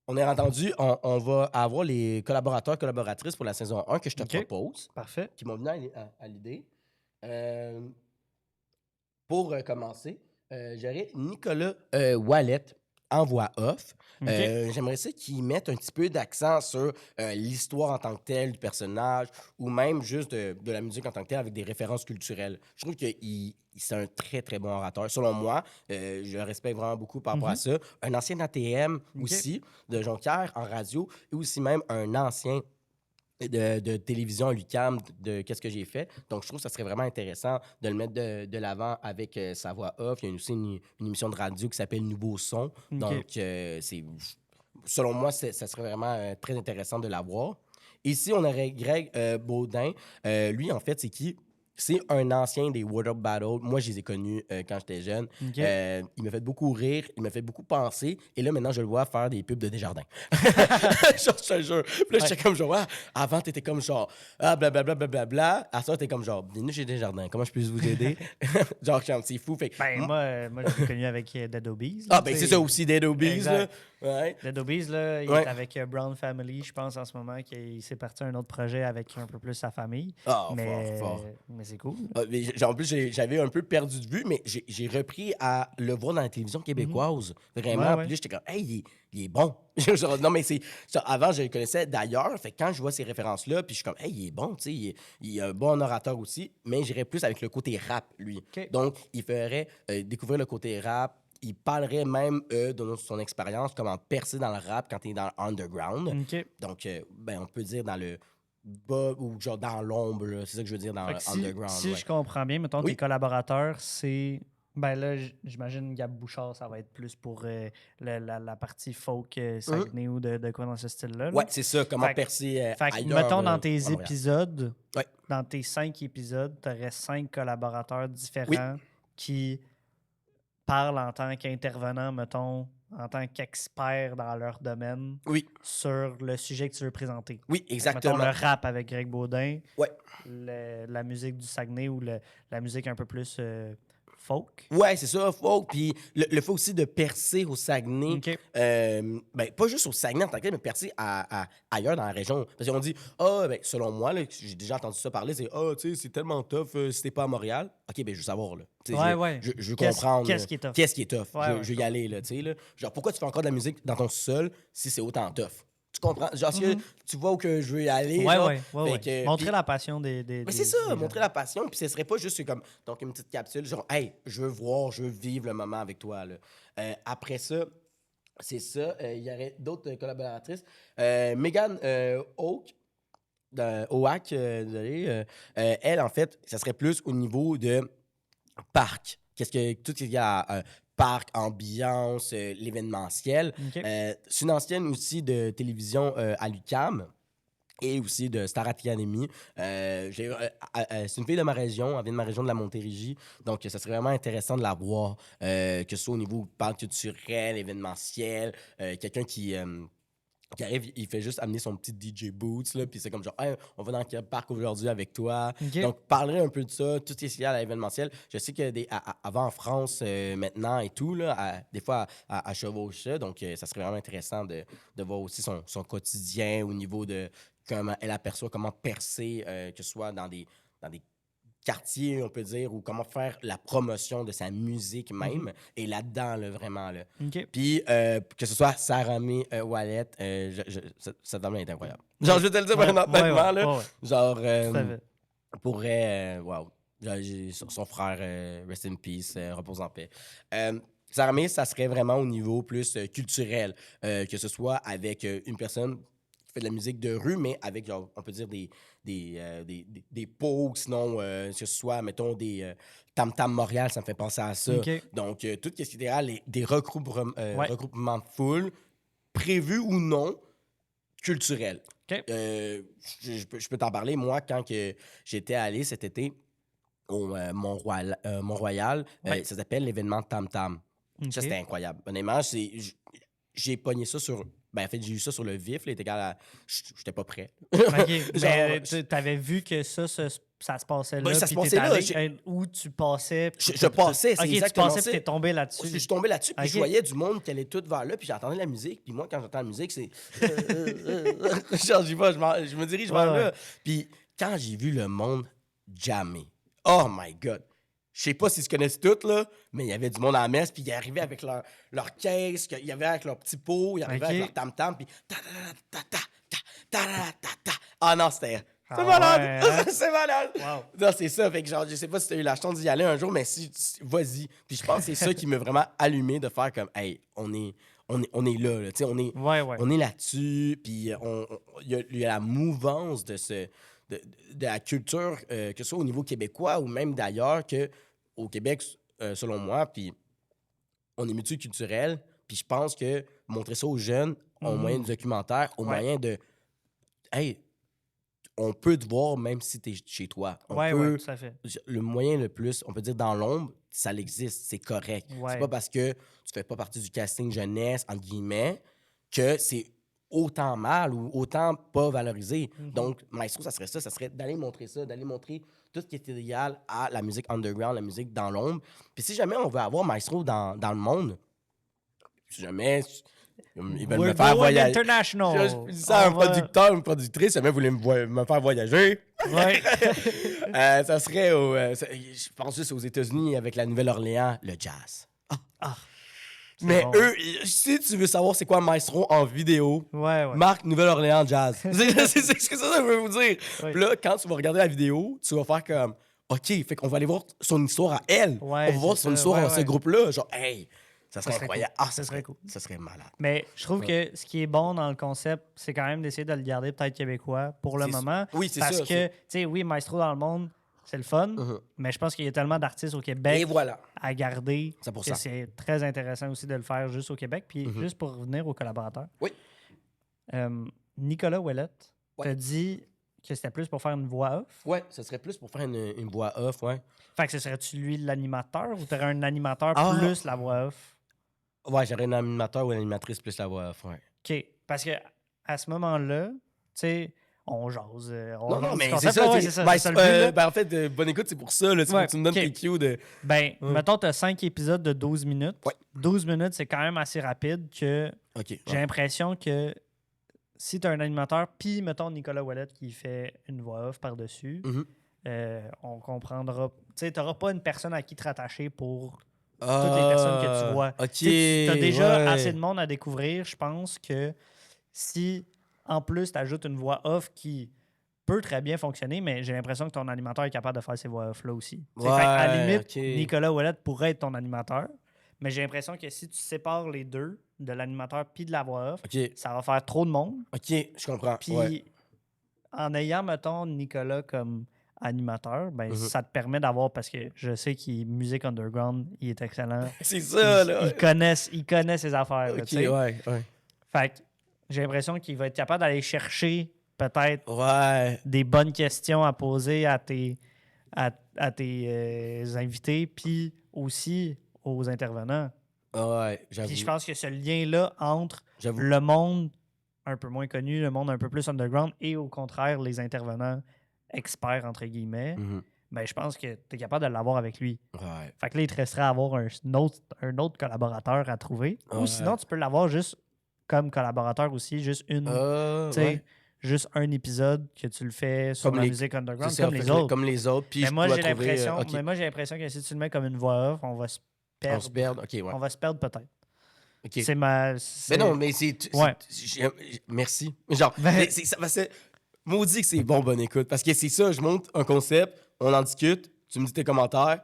on est entendu, on va avoir les collaborateurs, collaboratrices pour la saison 1 que je te OK. propose, Parfait. qui m'ont venu à l'idée. Euh, pour commencer, j'aurais Nicolas Wallet en voix off. OK. J'aimerais ça qu'il mette un petit peu d'accent sur l'histoire en tant que telle du personnage ou même juste de la musique en tant que telle avec des références culturelles. Je trouve que c'est un très, très bon orateur. Selon moi, je le respecte vraiment beaucoup par rapport à Mhm. ça. Un ancien ATM OK. aussi, de Jonquière, en radio, et aussi même un ancien de télévision à l'UQAM de qu'est-ce que j'ai fait. Donc, je trouve que ça serait vraiment intéressant de le mettre de l'avant avec sa voix off. Il y a aussi une émission de radio qui s'appelle Nouveau Son. OK. Donc, selon moi, ça serait vraiment très intéressant de l'avoir. Ici, on aurait Greg Baudin. Lui, en fait, c'est qui? C'est un ancien des Word Up Battle. Moi, je les ai connus quand j'étais jeune. OK. Il m'a fait beaucoup rire, il m'a fait beaucoup penser. Et là, maintenant, je le vois faire des pubs de Desjardins. Genre, je te jure. Puis là, Ouais. j'étais comme genre, ah, avant, t'étais comme genre, ah, blablabla, blablabla. À ça, t'es comme genre, bienvenue chez Desjardins, comment je peux vous aider? Genre, c'est fou. Fait que, Ben, moi je l'ai connu avec Dead Obies. ah, ben, c'est ça aussi, Dead Obies, là. Exact. Ouais. Dead Obies, là, il Ouais. est avec Brown Family, je pense, en ce moment, qu'il s'est parti à un autre projet avec un peu plus sa famille. Ah, mais fort, fort. mais c'est cool. Ah, mais en plus, j'avais un peu perdu de vue, mais j'ai repris à le voir dans la télévision québécoise. Vraiment. Ouais, Puis ouais. là, j'étais comme, hey, il est bon. Genre, non, mais avant, je le connaissais d'ailleurs. Fait que quand je vois ces références-là, puis je suis comme, hey, il est bon, tu sais. Il est un bon orateur aussi. Mais j'irais plus avec le côté rap, lui. OK. Donc, il ferait découvrir le côté rap. Il parlerait même de son expérience, comment percer dans le rap quand il est dans l'underground. OK. Donc, ben, on peut dire dans le bas ou genre dans l'ombre, là. C'est ça que je veux dire dans Fait que l'underground. si Ouais. je comprends bien, mettons, Oui. tes collaborateurs, c'est. Ben là, j'imagine Gab Bouchard, ça va être plus pour la partie folk Saguenay ou de quoi dans ce style-là. là. Ouais, c'est ça, comment Fait que- percer Fait que, ailleurs. mettons, dans à tes Montréal. épisodes, Ouais. dans tes 5 épisodes, tu aurais 5 collaborateurs différents qui parlent en tant qu'intervenant, mettons, en tant qu'expert dans leur domaine Oui, sur le sujet que tu veux présenter. oui, Fait que, exactement. mettons, le rap avec Greg Baudin, Ouais. la musique du Saguenay ou la musique un peu plus folk. Ouais, c'est ça, folk. Puis le fait aussi de percer au Saguenay, OK. ben, pas juste au Saguenay en tant que tel, mais percer ailleurs dans la région. Parce qu'on dit, ah, ben, selon moi, là, j'ai déjà entendu ça parler, c'est, ah, tu sais, c'est tellement tough si t'es pas à Montréal. OK, ben, je veux savoir, là. Tu sais, Ouais. Je veux Qu'est-ce- comprendre. qu'est-ce là. qui est tough? Qu'est-ce qui est tough? Ouais, Je veux y ouais, aller, là, tu sais, là. Genre, pourquoi tu fais encore de la musique dans ton sol si c'est autant tough? Tu Tu comprends? Genre, est-ce que tu vois où que je veux y aller? Ouais, genre? ouais, ouais, Fait que- Montrer puis- la passion mais c'est ça, montrer la passion. Puis ce serait pas juste comme donc une petite capsule, genre, hey, je veux voir, je veux vivre le moment avec toi. Là. Après ça, c'est ça. Il y aurait d'autres collaboratrices. Megan Oak, Oak, désolé, elle, en fait, ça serait plus au niveau de parc. Tout ce qu'il y a parc, ambiance, l'événementiel. OK. C'est une ancienne aussi de télévision à l'UQAM et aussi de Star Academy. C'est une fille de ma région, elle vient de ma région de la Montérégie, donc ça serait vraiment intéressant de la voir, que ce soit au niveau parc culturel, événementiel, quelqu'un qui arrive, il fait juste amener son petit DJ Boots, là, puis c'est comme genre, hey, on va dans quel parc aujourd'hui avec toi. OK. Donc, parlerai un peu de ça, tout ce qui est lié à l'événementiel. Je sais que avant en France, maintenant et tout, là, des fois, à chevauche ça. Donc, ça serait vraiment intéressant de voir aussi son quotidien au niveau de comment elle aperçoit, comment percer, que ce soit dans des quartiers, on peut dire, ou comment faire la promotion de sa musique même. Et là-dedans, là, vraiment. Là. OK. Puis, que ce soit Saramé Wallet, cette dame-là est incroyable. Genre, je vais te le dire Ouais, honnêtement, ouais, là. ouais. Genre, Tout à fait. pourrait. Wow. Genre, son frère, rest in peace, repose en paix. Saramé, ça serait vraiment au niveau plus culturel, que ce soit avec une personne qui fait de la musique de rue, mais avec, genre, on peut dire des pots, sinon, que ce soit, mettons, des Tam Tam Montréal, ça me fait penser à ça. OK. Donc, tout ce qui est derrière des regroupements, Ouais. regroupements de foule, prévus ou non, culturels. OK. Je peux t'en parler. Moi, quand que j'étais allé cet été au Mont-Royal, Ouais. ça s'appelle l'événement Tam Tam. OK. Ça, c'était incroyable. Honnêtement, j'ai pogné ça sur... Ben, en fait, j'ai eu ça sur le vif. Là, j'étais pas prêt. OK. Genre, Mais t'avais vu que ça se passait là. Ben, ça se puis passait t'étais là, allé où tu passais. puis je passais, c'est OK, tu exactement passais ça. puis t'es tombé là-dessus. Je suis tombé là-dessus, puis Ok. je voyais du monde qui allait tout vers là, puis j'entendais la musique. Puis moi, quand j'entends la musique, c'est... genre, j'y vais, je me dirige vers Ouais, là. Puis quand j'ai vu le monde jammer, oh my God! Je sais pas s'ils se connaissent tous, là, mais il y avait du monde à la messe, puis ils arrivaient avec leur caisse, ils arrivaient avec leur petit pot, ils arrivaient Ok. avec leur tam-tam, puis ta-ta-ta-ta-ta-ta-ta-ta-ta. Ah non, c'était... C'est Ah malade! ouais, hein? C'est malade! Wow. Non, c'est ça. Fait que genre, je sais pas si tu as eu la chance d'y aller un jour, mais vas-y. Puis je pense que c'est ça qui m'a vraiment allumé de faire comme, hey, on est là, là. Tu sais, Ouais, ouais. on est là-dessus. Puis il y a la mouvance de la culture, que ce soit au niveau québécois ou même d'ailleurs, que au Québec, selon moi, puis on est multiculturel. Puis je pense que montrer ça aux jeunes, au moyen de documentaire, au Ouais. moyen de, hey, on peut te voir même si tu es chez toi. Ouais, peut, ouais, tout à fait. Le moyen le plus, on peut dire dans l'ombre, ça existe, c'est correct. Ouais. C'est pas parce que tu fais pas partie du casting jeunesse, entre guillemets, que c'est autant mal ou autant pas valorisé. Donc, Maestro, ça serait d'aller montrer ça, d'aller montrer tout ce qui est égal à la musique underground, la musique dans l'ombre. Puis si jamais on veut avoir Maestro dans le monde, si jamais ils veulent We're me faire going voyager. international. Je dis ça à un On va- producteur, une productrice, si jamais vous voulez me faire voyager, Ouais. ça serait je pense juste aux États-Unis avec la Nouvelle-Orléans, le jazz. Mais bon. eux, si tu veux savoir c'est quoi Maestro en vidéo, Ouais, ouais. marque Nouvelle-Orléans jazz. c'est ce que ça veut vous dire. Oui. Puis là, quand tu vas regarder la vidéo, tu vas faire comme, OK, fait qu'on va aller voir son histoire à elle. Ouais, On va voir c'est son ça. histoire Ouais, à ce ouais. groupe-là. Genre, hey, ça serait serait incroyable. cool. Ah, Ça serait cool. Ça serait malade. Mais je trouve que ce qui est bon dans le concept, c'est quand même d'essayer de le garder peut-être québécois pour le C'est- moment. oui, c'est parce ça, que, tu sais, oui, Maestro dans le monde, c'est le fun, mais je pense qu'il y a tellement d'artistes au Québec Et voilà. à garder 100%. que c'est très intéressant aussi de le faire juste au Québec. Puis juste pour revenir aux collaborateurs, Oui. Nicolas Ouellette Ouais. t'a dit que c'était plus pour faire une voix off. Ouais, ce serait plus pour faire une voix off, ouais. Fait que ce serait-tu lui l'animateur ou t'aurais un animateur Ah. plus la voix off? Ouais, j'aurais un animateur ou une animatrice plus la voix off, ouais. OK. Parce que à ce moment-là, tu sais, on jase. Non, jase mais du c'est concept. ça. Ouais, c'est ça, c'est ça le but, là. Ben, en fait, bonne écoute, c'est pour ça. Là, c'est Ouais, pour que tu me donnes ok. tes cues de... Ben, mettons, tu as 5 épisodes de 12 minutes. Ouais. 12 minutes, c'est quand même assez rapide que OK. j'ai l'impression que si tu as un animateur, puis mettons Nicolas Ouellette qui fait une voix off par-dessus, Mhm. on comprendra. Tu sais, tu n'auras pas une personne à qui te rattacher pour toutes Ah, les personnes que tu vois. OK. Tu as déjà ouais. assez de monde à découvrir. Je pense que si en plus, tu ajoutes une voix off qui peut très bien fonctionner, mais j'ai l'impression que ton animateur est capable de faire ces voix off-là aussi. Fait à la limite, ok. Nicolas Ouellet pourrait être ton animateur, mais j'ai l'impression que si tu sépares les deux, de l'animateur puis de la voix off, Ok, ça va faire trop de monde. ok, je comprends. Puis Ouais. en ayant, mettons, Nicolas comme animateur, ben, Mhm. ça te permet d'avoir, parce que je sais qu'il musique underground, il est excellent. C'est ça, là. Il connaît ses affaires. Là, Ok, tu sais. ouais. Fait que j'ai l'impression qu'il va être capable d'aller chercher peut-être Ouais. des bonnes questions à poser à tes invités, puis aussi aux intervenants. Ouais, Puis je j'avoue. pense que ce lien-là entre J'avoue. le monde un peu moins connu, le monde un peu plus underground, et au contraire, les intervenants experts, entre guillemets, Mhm. ben, je pense que tu es capable de l'avoir avec lui. Ouais. Fait que là, il te resterait à avoir un autre collaborateur à trouver. Ou Ouais. sinon, tu peux l'avoir juste comme collaborateur aussi, juste tu sais, Ouais. juste un épisode que tu le fais sur Comme la les- musique underground, C'est ça, comme fait les que autres. Comme les autres. Puis Mais je moi, dois j'ai trouver. l'impression, Ok. mais moi, j'ai l'impression que si tu le mets comme une voix off, on va se On perdre. se perd. Ok, ouais. On va se perdre peut-être. Ok. C'est ma. Mais non, mais c'est. Ouais. Merci. Genre, Ben- maudit que c'est bonne écoute. Parce que c'est ça, je monte un concept, on en discute, tu me dis tes commentaires,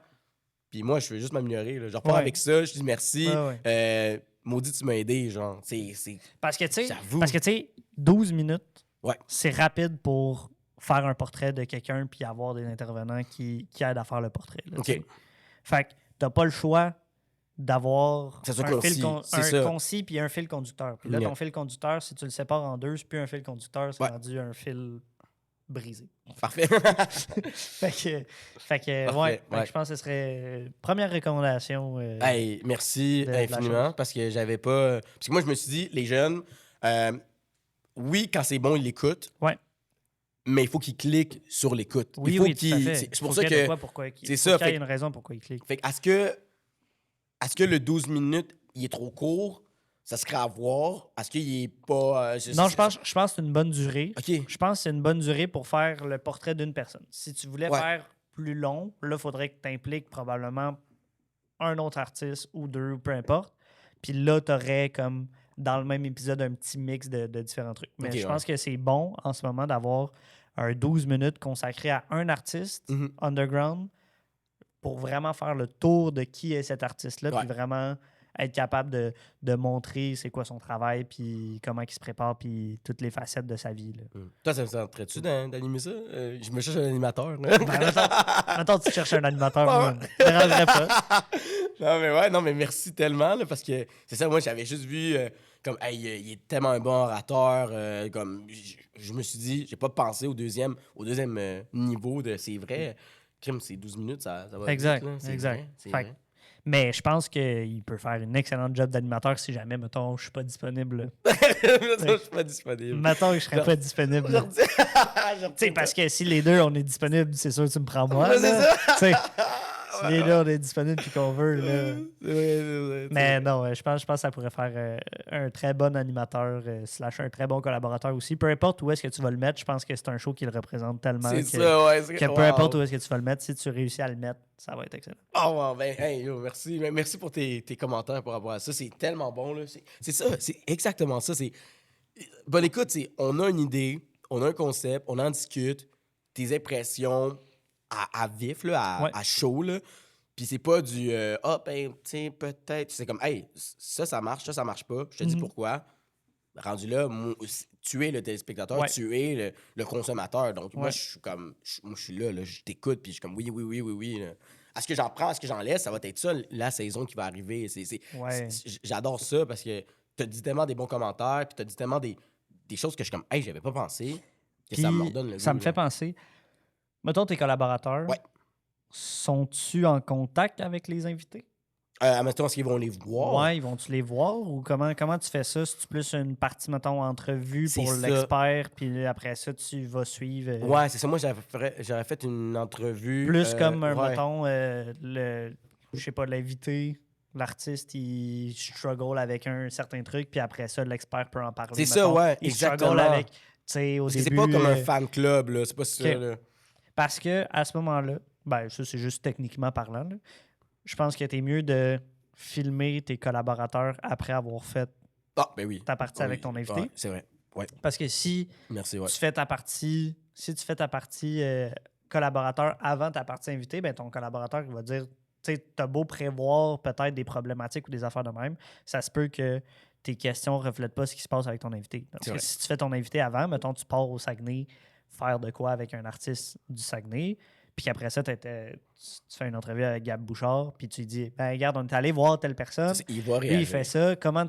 puis moi, je fais juste m'améliorer. Là. Je repars Ouais. avec ça, je dis merci. Ouais. Maudit, tu m'as aidé. Genre, c'est. Parce que, tu J'avoue. sais, 12 minutes, Ouais. c'est rapide pour faire un portrait de quelqu'un puis avoir des intervenants qui aident à faire le portrait. Là, Ok. tu sais. Fait que t'as pas le choix d'avoir Ça soit un fil concis, c'est ça. concis puis un fil conducteur. Puis là, Yeah. ton fil conducteur, si tu le sépares en deux, c'est plus un fil conducteur, c'est Ouais. rendu un fil brisé. Parfait. Fait que Parfait, ouais, fait que ouais. je pense que ce serait première recommandation. Hey, merci de la infiniment chose. parce que j'avais pas. Parce que moi, je me suis dit, les jeunes, oui, quand c'est bon, ils l'écoutent. Ouais. Mais il faut qu'ils cliquent sur l'écoute. Oui, il faut oui, tout à fait. C'est pour Faut ça qu'il y ait de que. quoi pourquoi il- C'est faut ça. qu'il y ait Fait, une raison pourquoi il clique. fait est-ce que le 12 minutes, il est trop court? Ça serait à voir. Est-ce qu'il est pas. Non, je pense que c'est une bonne durée. OK. Je pense que c'est une bonne durée pour faire le portrait d'une personne. Si tu voulais Ouais. faire plus long, là, il faudrait que tu impliques probablement un autre artiste ou deux, ou peu importe. Puis là, tu aurais comme dans le même épisode un petit mix de différents trucs. Mais Ok, je ouais. pense que c'est bon en ce moment d'avoir un 12 minutes consacré à un artiste Mhm. underground pour vraiment faire le tour de qui est cet artiste-là, Ouais. puis vraiment être capable de montrer c'est quoi son travail, puis comment il se prépare, puis toutes les facettes de sa vie. Là. Toi, ça me tenterait-tu d'animer ça? Je me cherche un animateur. Ben, mettons, tu cherches un animateur, Ouais. moi, me dérangerait pas. Non, mais merci tellement, là, parce que c'est ça, moi, j'avais juste vu comme, hey, il est tellement un bon orateur, comme, je me suis dit, j'ai pas pensé au deuxième niveau de, c'est vrai, crime, c'est 12 minutes, ça va Exact, vite, là, c'est exact. vrai, c'est Fait vrai. Mais je pense qu'il peut faire une excellente job d'animateur si jamais, mettons, je suis pas disponible. Je suis pas disponible. Mettons que je serais pas disponible. là. Tu sais, parce que si les deux, on est disponible, c'est sûr que tu me prends moi. Ouais, c'est là. ça. Tu sais, si les deux, on est disponible puis qu'on veut, là. Ouais, Mais non, je pense que ça pourrait faire un très bon animateur slash un très bon collaborateur aussi. Peu importe où est-ce que tu vas le mettre, je pense que c'est un show qui le représente tellement c'est que, ça, ouais. que peu importe où est-ce que tu vas le mettre, si tu réussis à le mettre, ça va être excellent. Oh, wow, ben, hey, yo, merci. Merci pour tes commentaires par rapport à ça. C'est tellement bon, là. C'est ça, c'est exactement ça. Bonne écoute, on a une idée, on a un concept, on en discute, tes impressions à vif, là, Ouais. à chaud, là. Puis c'est pas du ben, tu sais, peut-être. C'est comme, hey, ça marche pas. Je te dis Mhm. pourquoi. Rendu là, tu es le téléspectateur, Ouais. tu es le consommateur. Donc, moi, Ouais. je suis comme, moi, je suis là, je t'écoute, puis je suis comme, oui. Là. Est-ce que j'en prends, est-ce que j'en laisse? Ça va être ça, la saison qui va arriver. Ouais. J'adore ça parce que t'as dit tellement des bons commentaires, puis t'as dit tellement des choses que je suis comme, hey, j'avais pas pensé, que ça me Puis, redonne le ça goût, me fait là. penser, mettons tes collaborateurs, Ouais. sont-tu en contact avec les invités? Admettons, est-ce qu'ils vont les voir? Ouais, ils vont-tu les voir ou comment tu fais ça? C'est-tu plus une partie, mettons, entrevue C'est pour ça. l'expert, puis après ça, tu vas suivre. Ouais, c'est ça. Moi, j'aurais fait une entrevue. Plus comme, ouais. mettons, je sais pas, l'invité, l'artiste, il struggle avec un certain truc, puis après ça, l'expert peut en parler. C'est ça, mettons. ouais, Il exactement. struggle avec, tu sais, au Parce que début. c'est pas comme un fan club, là. C'est pas ça, Ok. là. Parce que à ce moment-là, ben ça, c'est juste techniquement parlant, là, je pense que t'es mieux de filmer tes collaborateurs après avoir fait Ah, ben oui. ta partie Oui, avec ton invité. ouais, c'est vrai. Ouais. Parce que si Merci, ouais. tu fais ta partie, collaborateur avant ta partie invitée, ben ton collaborateur il va dire, tu sais, t'as beau prévoir peut-être des problématiques ou des affaires de même, ça se peut que tes questions ne reflètent pas ce qui se passe avec ton invité. Parce C'est que vrai. si tu fais ton invité avant, mettons, tu pars au Saguenay faire de quoi avec un artiste du Saguenay, puis qu'après ça, tu fais une entrevue avec Gab Bouchard, puis tu lui dis, ben regarde, on est allé voir telle personne, Il va lui, il réagir. fait ça, comment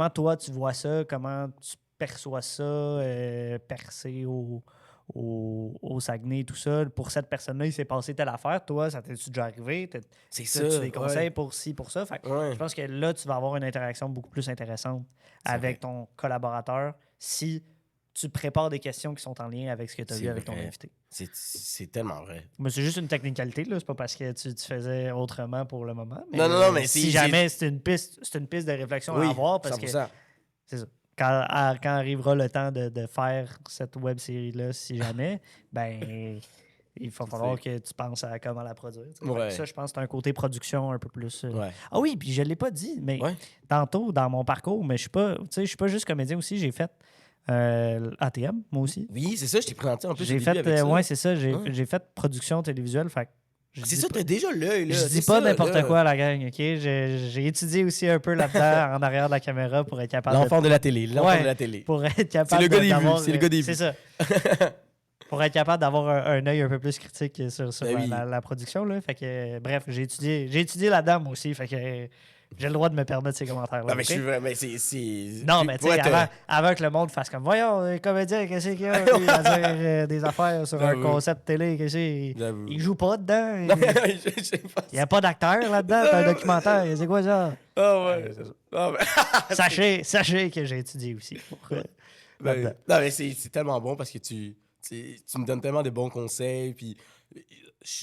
toi, tu vois ça, comment tu perçois ça, percer au Saguenay, tout ça. Pour cette personne-là, il s'est passé telle affaire. Toi, ça t'est-tu déjà arrivé? C'est As-tu ça, des conseils pour ci, pour ça? Fait que ouais. je pense que là, tu vas avoir une interaction beaucoup plus intéressante C'est avec vrai. ton collaborateur si tu prépares des questions qui sont en lien avec ce que tu as vu C'est avec ton vrai. invité. C'est tellement vrai. Mais c'est juste une technicalité, là. C'est pas parce que tu faisais autrement pour le moment. Mais Non, mais si jamais c'est une piste de réflexion à Oui, avoir, parce que 100%. c'est ça. Quand arrivera le temps de faire cette web série-là, si jamais, ben il va falloir que tu penses à comment la produire. Fait que Ouais. ça, je pense que c'est un côté production un peu plus. Ouais. Ah oui, puis je ne l'ai pas dit, mais Ouais. tantôt dans mon parcours, mais je suis pas juste comédien aussi, j'ai fait ATM, moi aussi. Oui, c'est ça, je t'ai présenté un peu au J'ai début fait, avec ça. ouais, c'est ça, Ouais. j'ai fait production télévisuelle. Fait que je C'est dis ça, pas- t'as déjà l'œil, là. je dis c'est pas ça, n'importe là. quoi à la gang, OK? J'ai étudié aussi un peu là-dedans, en arrière de la caméra, pour être capable L'enfant de la télé, l'enfant Ouais, de la télé. pour être C'est capable le gars des vues, d'avoir... c'est le gars des c'est vues. ça. Pour être capable d'avoir un œil un peu plus critique sur Ben oui. la production, là. Fait que, bref, j'ai étudié là-dedans, moi aussi. Fait que j'ai le droit de me permettre ces commentaires-là. Non, mais OK? je suis vraiment. C'est. Non, Puis, mais tu pour sais, être, avant que le monde fasse comme, voyons, les comédiens, qu'est-ce qu'il y a, lui, à dire des affaires sur un J'avoue. concept télé, qu'est-ce qu'il J'avoue. il joue pas dedans. Non, je sais pas. Il n'y a pas d'acteur là-dedans, c'est un documentaire. C'est quoi ça? Ah ouais. Ah, ben, Sachez que j'ai étudié aussi là-dedans. non, mais c'est tellement bon parce que tu me donnes tellement de bons conseils. Puis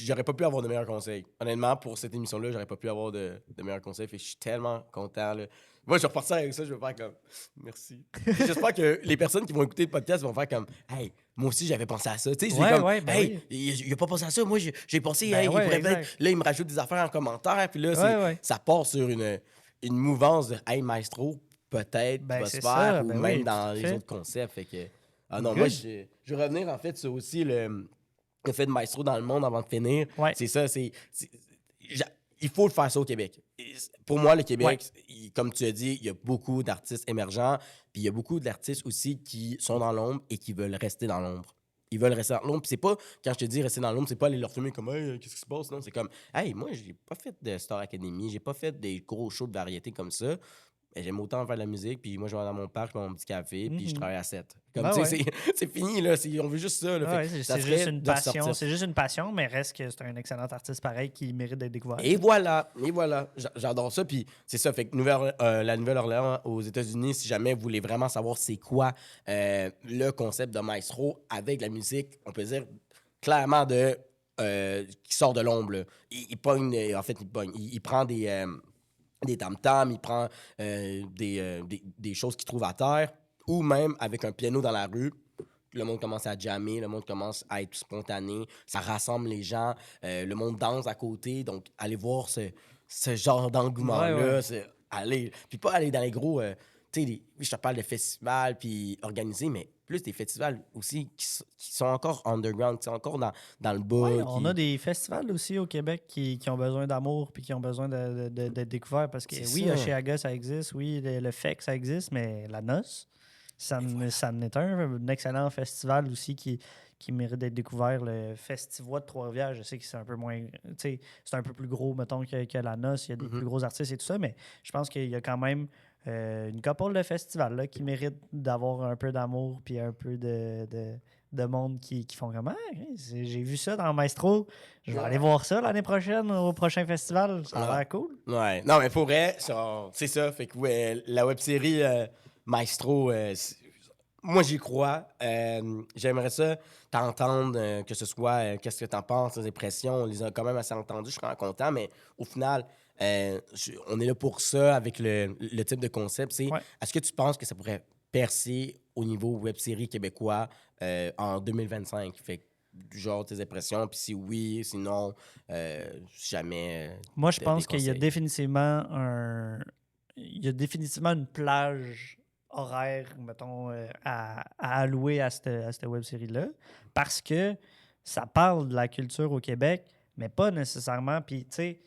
j'aurais pas pu avoir de meilleurs conseils. Honnêtement, pour cette émission-là, j'aurais pas pu avoir de meilleurs conseils. Fait que je suis tellement content. Là. Moi, je vais repartir avec ça. Je vais faire comme merci. Puis j'espère que les personnes qui vont écouter le podcast vont faire comme hey, moi aussi, j'avais pensé à ça. Tu sais, comme Ben hey, oui. il a pas pensé à ça. Moi, j'ai pensé, Ben hey, ouais, il pourrait exact. peut-être. Là, il me rajoute des affaires en commentaire. Puis là, Ouais. ça part sur une mouvance de hey, maestro, peut-être, Ben, va c'est se faire, ça, ou ben même oui, dans tout à les fait. autres concepts. Fait que, ah non, Good. moi, je veux revenir en fait sur aussi le fait de maestro dans le monde avant de finir. Ouais. C'est ça, il faut le faire ça au Québec. Pour moi, le Québec, comme tu as dit, il y a beaucoup d'artistes émergents, puis il y a beaucoup d'artistes aussi qui sont dans l'ombre et qui veulent rester dans l'ombre. Ils veulent rester dans l'ombre. Puis c'est pas, quand je te dis rester dans l'ombre, c'est pas aller leur filmer comme hey, qu'est-ce qui se passe? Non, c'est comme hey, moi, j'ai pas fait de Star Academy, j'ai pas fait des gros shows de variété comme ça. Mais j'aime autant faire de la musique, puis moi, je vais dans mon parc, je prends mon petit café, puis je travaille à 7. Comme, Ben tu ouais. sais, c'est fini, là. On veut juste ça, là. Fait Ouais, que ça c'est serait juste une de passion. ressortir. C'est juste une passion, mais reste que c'est un excellent artiste pareil qui mérite d'être découvert. Et voilà. J'adore ça. Puis c'est ça. Fait que la Nouvelle-Orléans aux États-Unis, si jamais vous voulez vraiment savoir c'est quoi le concept de maestro avec la musique, on peut dire clairement qui sort de l'ombre. Là. Il pogne, en fait, il prend des tam-tams, il prend des choses qu'il trouve à terre, ou même avec un piano dans la rue. Le monde commence à jammer, le monde commence à être spontané, ça rassemble les gens, le monde danse à côté, donc allez voir ce genre d'engouement-là, Ouais. allez, puis pas aller dans les gros, tu sais, je te parle de festivals, puis organisés, mais plus des festivals aussi qui sont encore underground, qui sont encore dans le bas. Ouais, on a des festivals aussi au Québec qui ont besoin d'amour puis qui ont besoin d'être découverts parce que C'est oui, ça. Oshéaga, ça existe, oui, le FEC, ça existe, mais la noce, ça en est un excellent festival aussi qui mérite d'être découvert. Le Festivois de Trois-Rivières, je sais que c'est un peu moins, tu sais, c'est un peu plus gros, mettons, que la noce, il y a des plus gros artistes et tout ça, mais je pense qu'il y a quand même une couple de festivals là, qui méritent d'avoir un peu d'amour puis un peu de monde qui font comme j'ai vu ça dans Maestro, je vais aller voir ça l'année prochaine au prochain festival, ça a l'air cool. Ouais, non, mais pour vrai, c'est ça. Fait que ouais, la web-série Maestro, moi j'y crois. J'aimerais ça t'entendre, que ce soit qu'est-ce que t'en penses, tes impressions. On les a quand même assez entendus, je suis vraiment content, mais au final, on est là pour ça avec le type de concept. Ouais. Est-ce que tu penses que ça pourrait percer au niveau web-série québécois en 2025? Fait que, genre tes impressions, puis si oui, sinon, jamais. Moi, je des pense qu'il y a conseils. définitivement une plage horaire, mettons, à allouer à cette web-série-là, parce que ça parle de la culture au Québec, mais pas nécessairement. Puis, tu sais,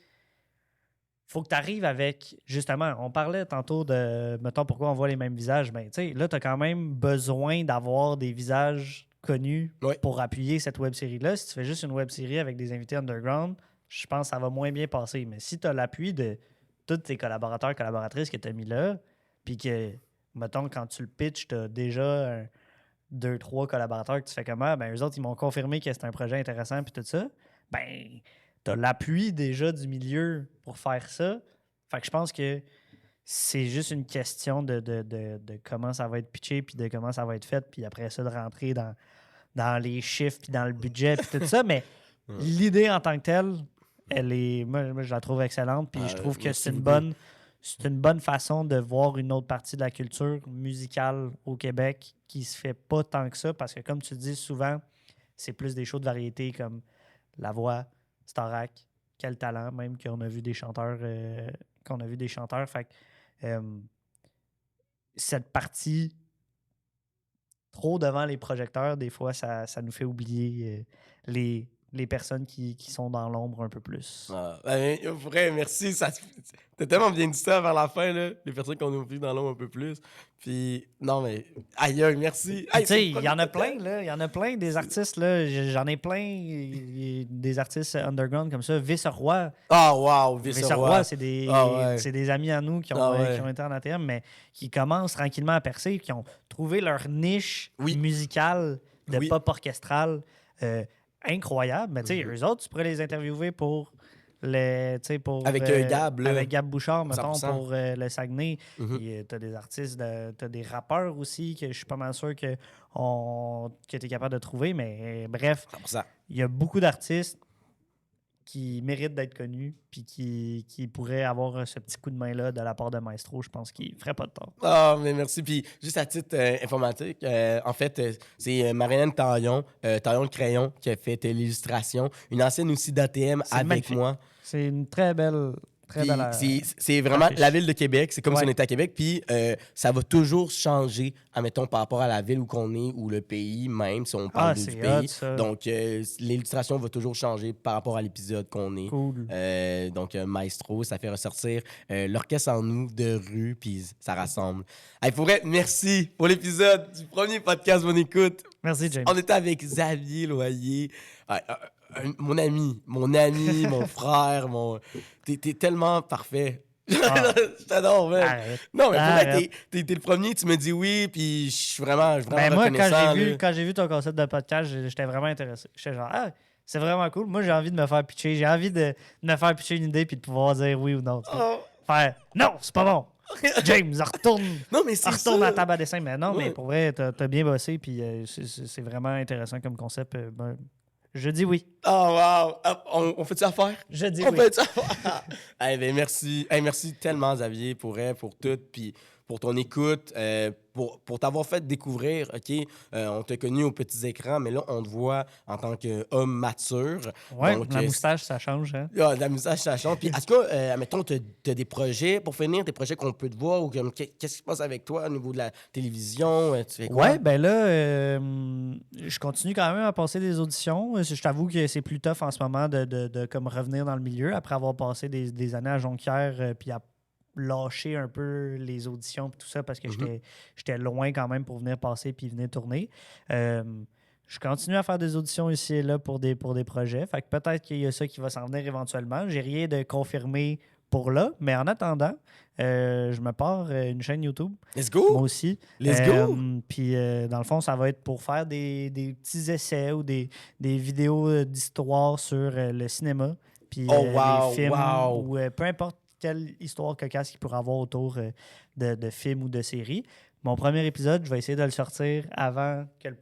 faut que tu arrives avec, justement, on parlait tantôt de, mettons, pourquoi on voit les mêmes visages. Mais, tu sais, là, tu as quand même besoin d'avoir des visages connus Ouais. pour appuyer cette web-série-là. Si tu fais juste une web-série avec des invités underground, je pense que ça va moins bien passer. Mais si tu as l'appui de tous tes collaborateurs, collaboratrices que tu as mis là, puis que, mettons, quand tu le pitches, tu as déjà deux, trois collaborateurs que tu fais comment, ben eux autres, ils m'ont confirmé que c'est un projet intéressant, puis tout ça, ben, tu as l'appui déjà du milieu pour faire ça. Fait que je pense que c'est juste une question de comment ça va être pitché, puis de comment ça va être fait, puis après ça, de rentrer dans les chiffres, puis dans le budget, puis tout ça. Mais l'idée en tant que telle, moi, je la trouve excellente, puis je trouve que merci c'est beaucoup. c'est une bonne façon de voir une autre partie de la culture musicale au Québec qui se fait pas tant que ça, parce que comme tu dis souvent, c'est plus des shows de variété comme La Voix, Starac, Quel Talent, même qu'on a vu des chanteurs. Fait que, cette partie trop devant les projecteurs, des fois, ça nous fait oublier les personnes qui sont dans l'ombre un peu plus. Ah, ben, vrai, merci. T'as tellement bien dit ça vers la fin, là. Les personnes qu'on a vues dans l'ombre un peu plus. Puis, non, mais, aïe, aïe, merci. Puis, Aïe, tu c'est sais, le il y premier en a podcast. plein, là. Il y en a plein des artistes, là. J'en ai plein, des artistes underground comme ça. Vice-Roi. Ah, wow, Vice-Roi, Vice-Roi. Ah, ouais. c'est des amis à nous Ah, qui ouais. ont été en ATM, mais qui commencent tranquillement à percer, qui ont trouvé leur niche Oui. musicale de Oui. pop orchestral incroyable. Mais tu sais, Mhm. eux autres, tu pourrais les interviewer pour tu sais, Avec Gab, là. avec Gab Bouchard, mettons, 100%. pour le Saguenay. Mhm. Tu as des artistes, tu as des rappeurs aussi que je suis pas mal sûr que tu es capable de trouver. Mais bref, 100%. il y a beaucoup d'artistes qui méritent d'être connus puis qui pourraient avoir ce petit coup de main-là de la part de Maestro. Je pense qu'il ferait pas de tort. Ah, mais merci. Puis, juste à titre informatique, en fait, c'est Marianne Taillon, Taillon le Crayon, qui a fait l'illustration. Une ancienne aussi d'ATM C'est avec magnifique. moi. C'est une très belle Puis c'est vraiment affiche. la ville de Québec, c'est comme si Ouais. on était à Québec, puis ça va toujours changer, admettons, par rapport à la ville où qu'on est, ou le pays même, si on parle du c'est pays. hot, ça. Donc, l'illustration va toujours changer par rapport à l'épisode qu'on est. Cool. Donc, Maestro, ça fait ressortir l'orchestre en nous de rue, puis ça rassemble. Hey, pour vrai, merci pour l'épisode du premier podcast Bonne Écoute. Merci, James. On était avec Xavier Loyer. Mon ami, mon frère, T'es tellement parfait. Ah. Je t'adore, man. Arrête. Non, mais pour vrai, Arrête. t'es le premier, tu me dis oui, puis je suis vraiment Ben moi, reconnaissant. là. quand j'ai vu ton concept de podcast, j'étais vraiment intéressé. J'étais genre, c'est vraiment cool. Moi, j'ai envie de me faire pitcher. J'ai envie de me faire pitcher une idée puis de pouvoir dire oui ou non. tu sais. Oh. Faire, non, c'est pas bon. James, retourne. Non, mais c'est Retourne ça. à la table à dessin. Mais non, Ouais. mais pour vrai, t'as bien bossé puis c'est vraiment intéressant comme concept. Je dis oui. Oh, wow. Ah, on fait-tu affaire? Je dis On oui. fait-tu affaire? Eh ben, merci. Hey, merci tellement, Xavier, pour tout, puis pour ton écoute, pour t'avoir fait découvrir, OK? On t'a connu aux petits écrans, mais là, on te voit en tant qu'homme mature. Ouais, Donc, la moustache, ça change. Hein? la moustache, ça change. Puis, est-ce que, admettons, t'as des projets pour finir, des projets qu'on peut te voir, ou comme, qu'est-ce qui se passe avec toi au niveau de la télévision? Tu fais quoi? Ouais, ben là, je continue quand même à passer des auditions. Je t'avoue que c'est plus tough en ce moment de comme revenir dans le milieu après avoir passé des années à Jonquière puis à lâcher un peu les auditions et tout ça parce que j'étais loin quand même pour venir passer puis venir tourner. Je continue à faire des auditions ici et là pour des projets. Fait que peut-être qu'il y a ça qui va s'en venir éventuellement. J'ai rien de confirmé pour là, mais en attendant, je me pars une chaîne YouTube. Let's go! Moi aussi. Let's go! Puis, dans le fond, ça va être pour faire des petits essais ou des vidéos d'histoire sur le cinéma. Puis les films ou peu importe quelle histoire cocasse qu'il pourrait avoir autour de films ou de séries. Mon premier épisode, je vais essayer de le sortir avant que le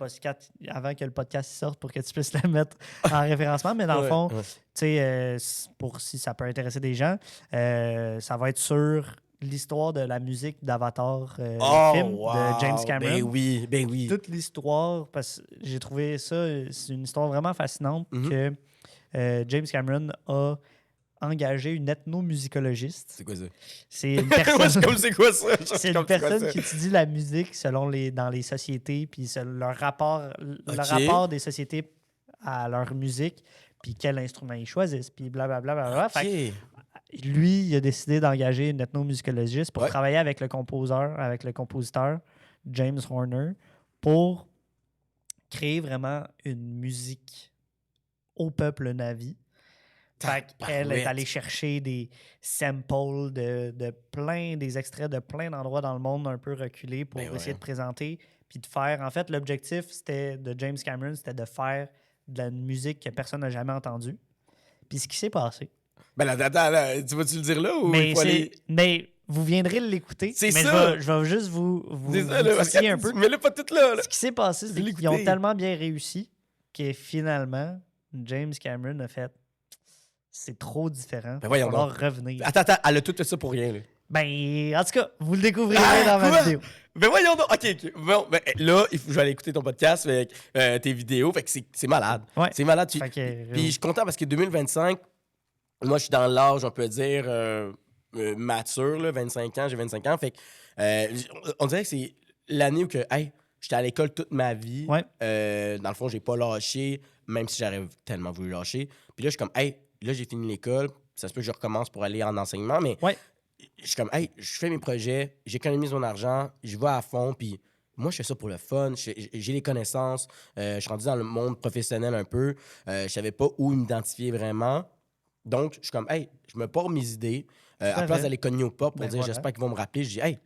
podcast sorte pour que tu puisses le mettre en référencement. Mais dans le fond, tu sais, pour si ça peut intéresser des gens, ça va être sur l'histoire de la musique d'Avatar, le film de James Cameron. Ben oui. Toute l'histoire, parce que j'ai trouvé ça, c'est une histoire vraiment fascinante que James Cameron a engagé une ethnomusicologiste. C'est quoi ça? C'est une Moi, je personne, suis comme, c'est quoi ça? Je suis c'est une comme, c'est quoi personne ça? qui étudie la musique dans les sociétés, puis le rapport des sociétés à leur musique, puis quel instrument ils choisissent, puis blablabla. Bla. Fait que Ok. lui, il a décidé d'engager une ethnomusicologiste pour Ouais. travailler avec le compositeur James Horner, pour créer vraiment une musique au peuple Na'vi. Fait qu'elle est allée chercher des samples des extraits de plein d'endroits dans le monde un peu reculés pour Ben ouais. essayer de présenter, puis de faire. En fait, l'objectif de James Cameron, c'était de faire de la musique que personne n'a jamais entendue. Puis ce qui s'est passé. Ben là, attends, là, tu vas-tu le dire là ou il faut aller... Mais vous viendrez l'écouter. C'est mais ça! Je vais juste vous C'est ça, là, parce titiller que un peu. mais là, pas tout là. Ce qui s'est passé, c'est qu'ils L'écouter. ont tellement bien réussi que finalement, James Cameron a fait c'est trop différent. Ben voyons Il va falloir revenir. Attends, elle a tout fait ça pour rien, là. Ben, en tout cas, vous le découvrirez dans quoi? ma vidéo. Ben voyons donc. OK. Bon, ben là, je vais aller écouter ton podcast avec tes vidéos. Fait que c'est malade. Ouais. C'est malade. Fait que, Puis je suis content parce que 2025, moi, je suis dans l'âge, on peut dire, mature, là, 25 ans. J'ai 25 ans. Fait que on dirait que c'est l'année où hey, j'étais à l'école toute ma vie. Ouais. Dans le fond, j'ai pas lâché, même si j'aurais tellement voulu lâcher. Puis là, je suis comme, hey, là, j'ai fini l'école. Ça se peut que je recommence pour aller en enseignement, mais Ouais. je suis comme, hey, je fais mes projets, j'économise mon argent, je vais à fond, puis moi, je fais ça pour le fun, j'ai les connaissances, je suis rendu dans le monde professionnel un peu, je savais pas où m'identifier vraiment. Donc, je suis comme, hey, je me porte mes idées, à place d'aller cogner aux portes pour Ben dire, voilà. j'espère qu'ils vont me rappeler, je dis, hey,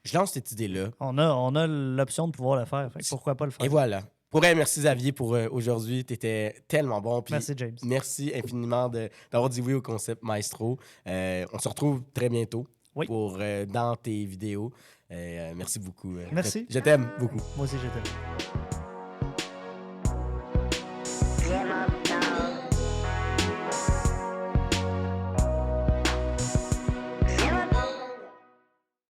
je lance cette idée-là. On a l'option de pouvoir le faire. Fait que pourquoi pas le faire? Et voilà. Pour vrai, merci Xavier pour aujourd'hui. Tu étais tellement bon. Puis Merci, James. merci infiniment d'avoir dit oui au concept Maestro. On se retrouve très bientôt pour dans tes vidéos. Merci beaucoup. Merci. Je t'aime beaucoup. Moi aussi, je t'aime.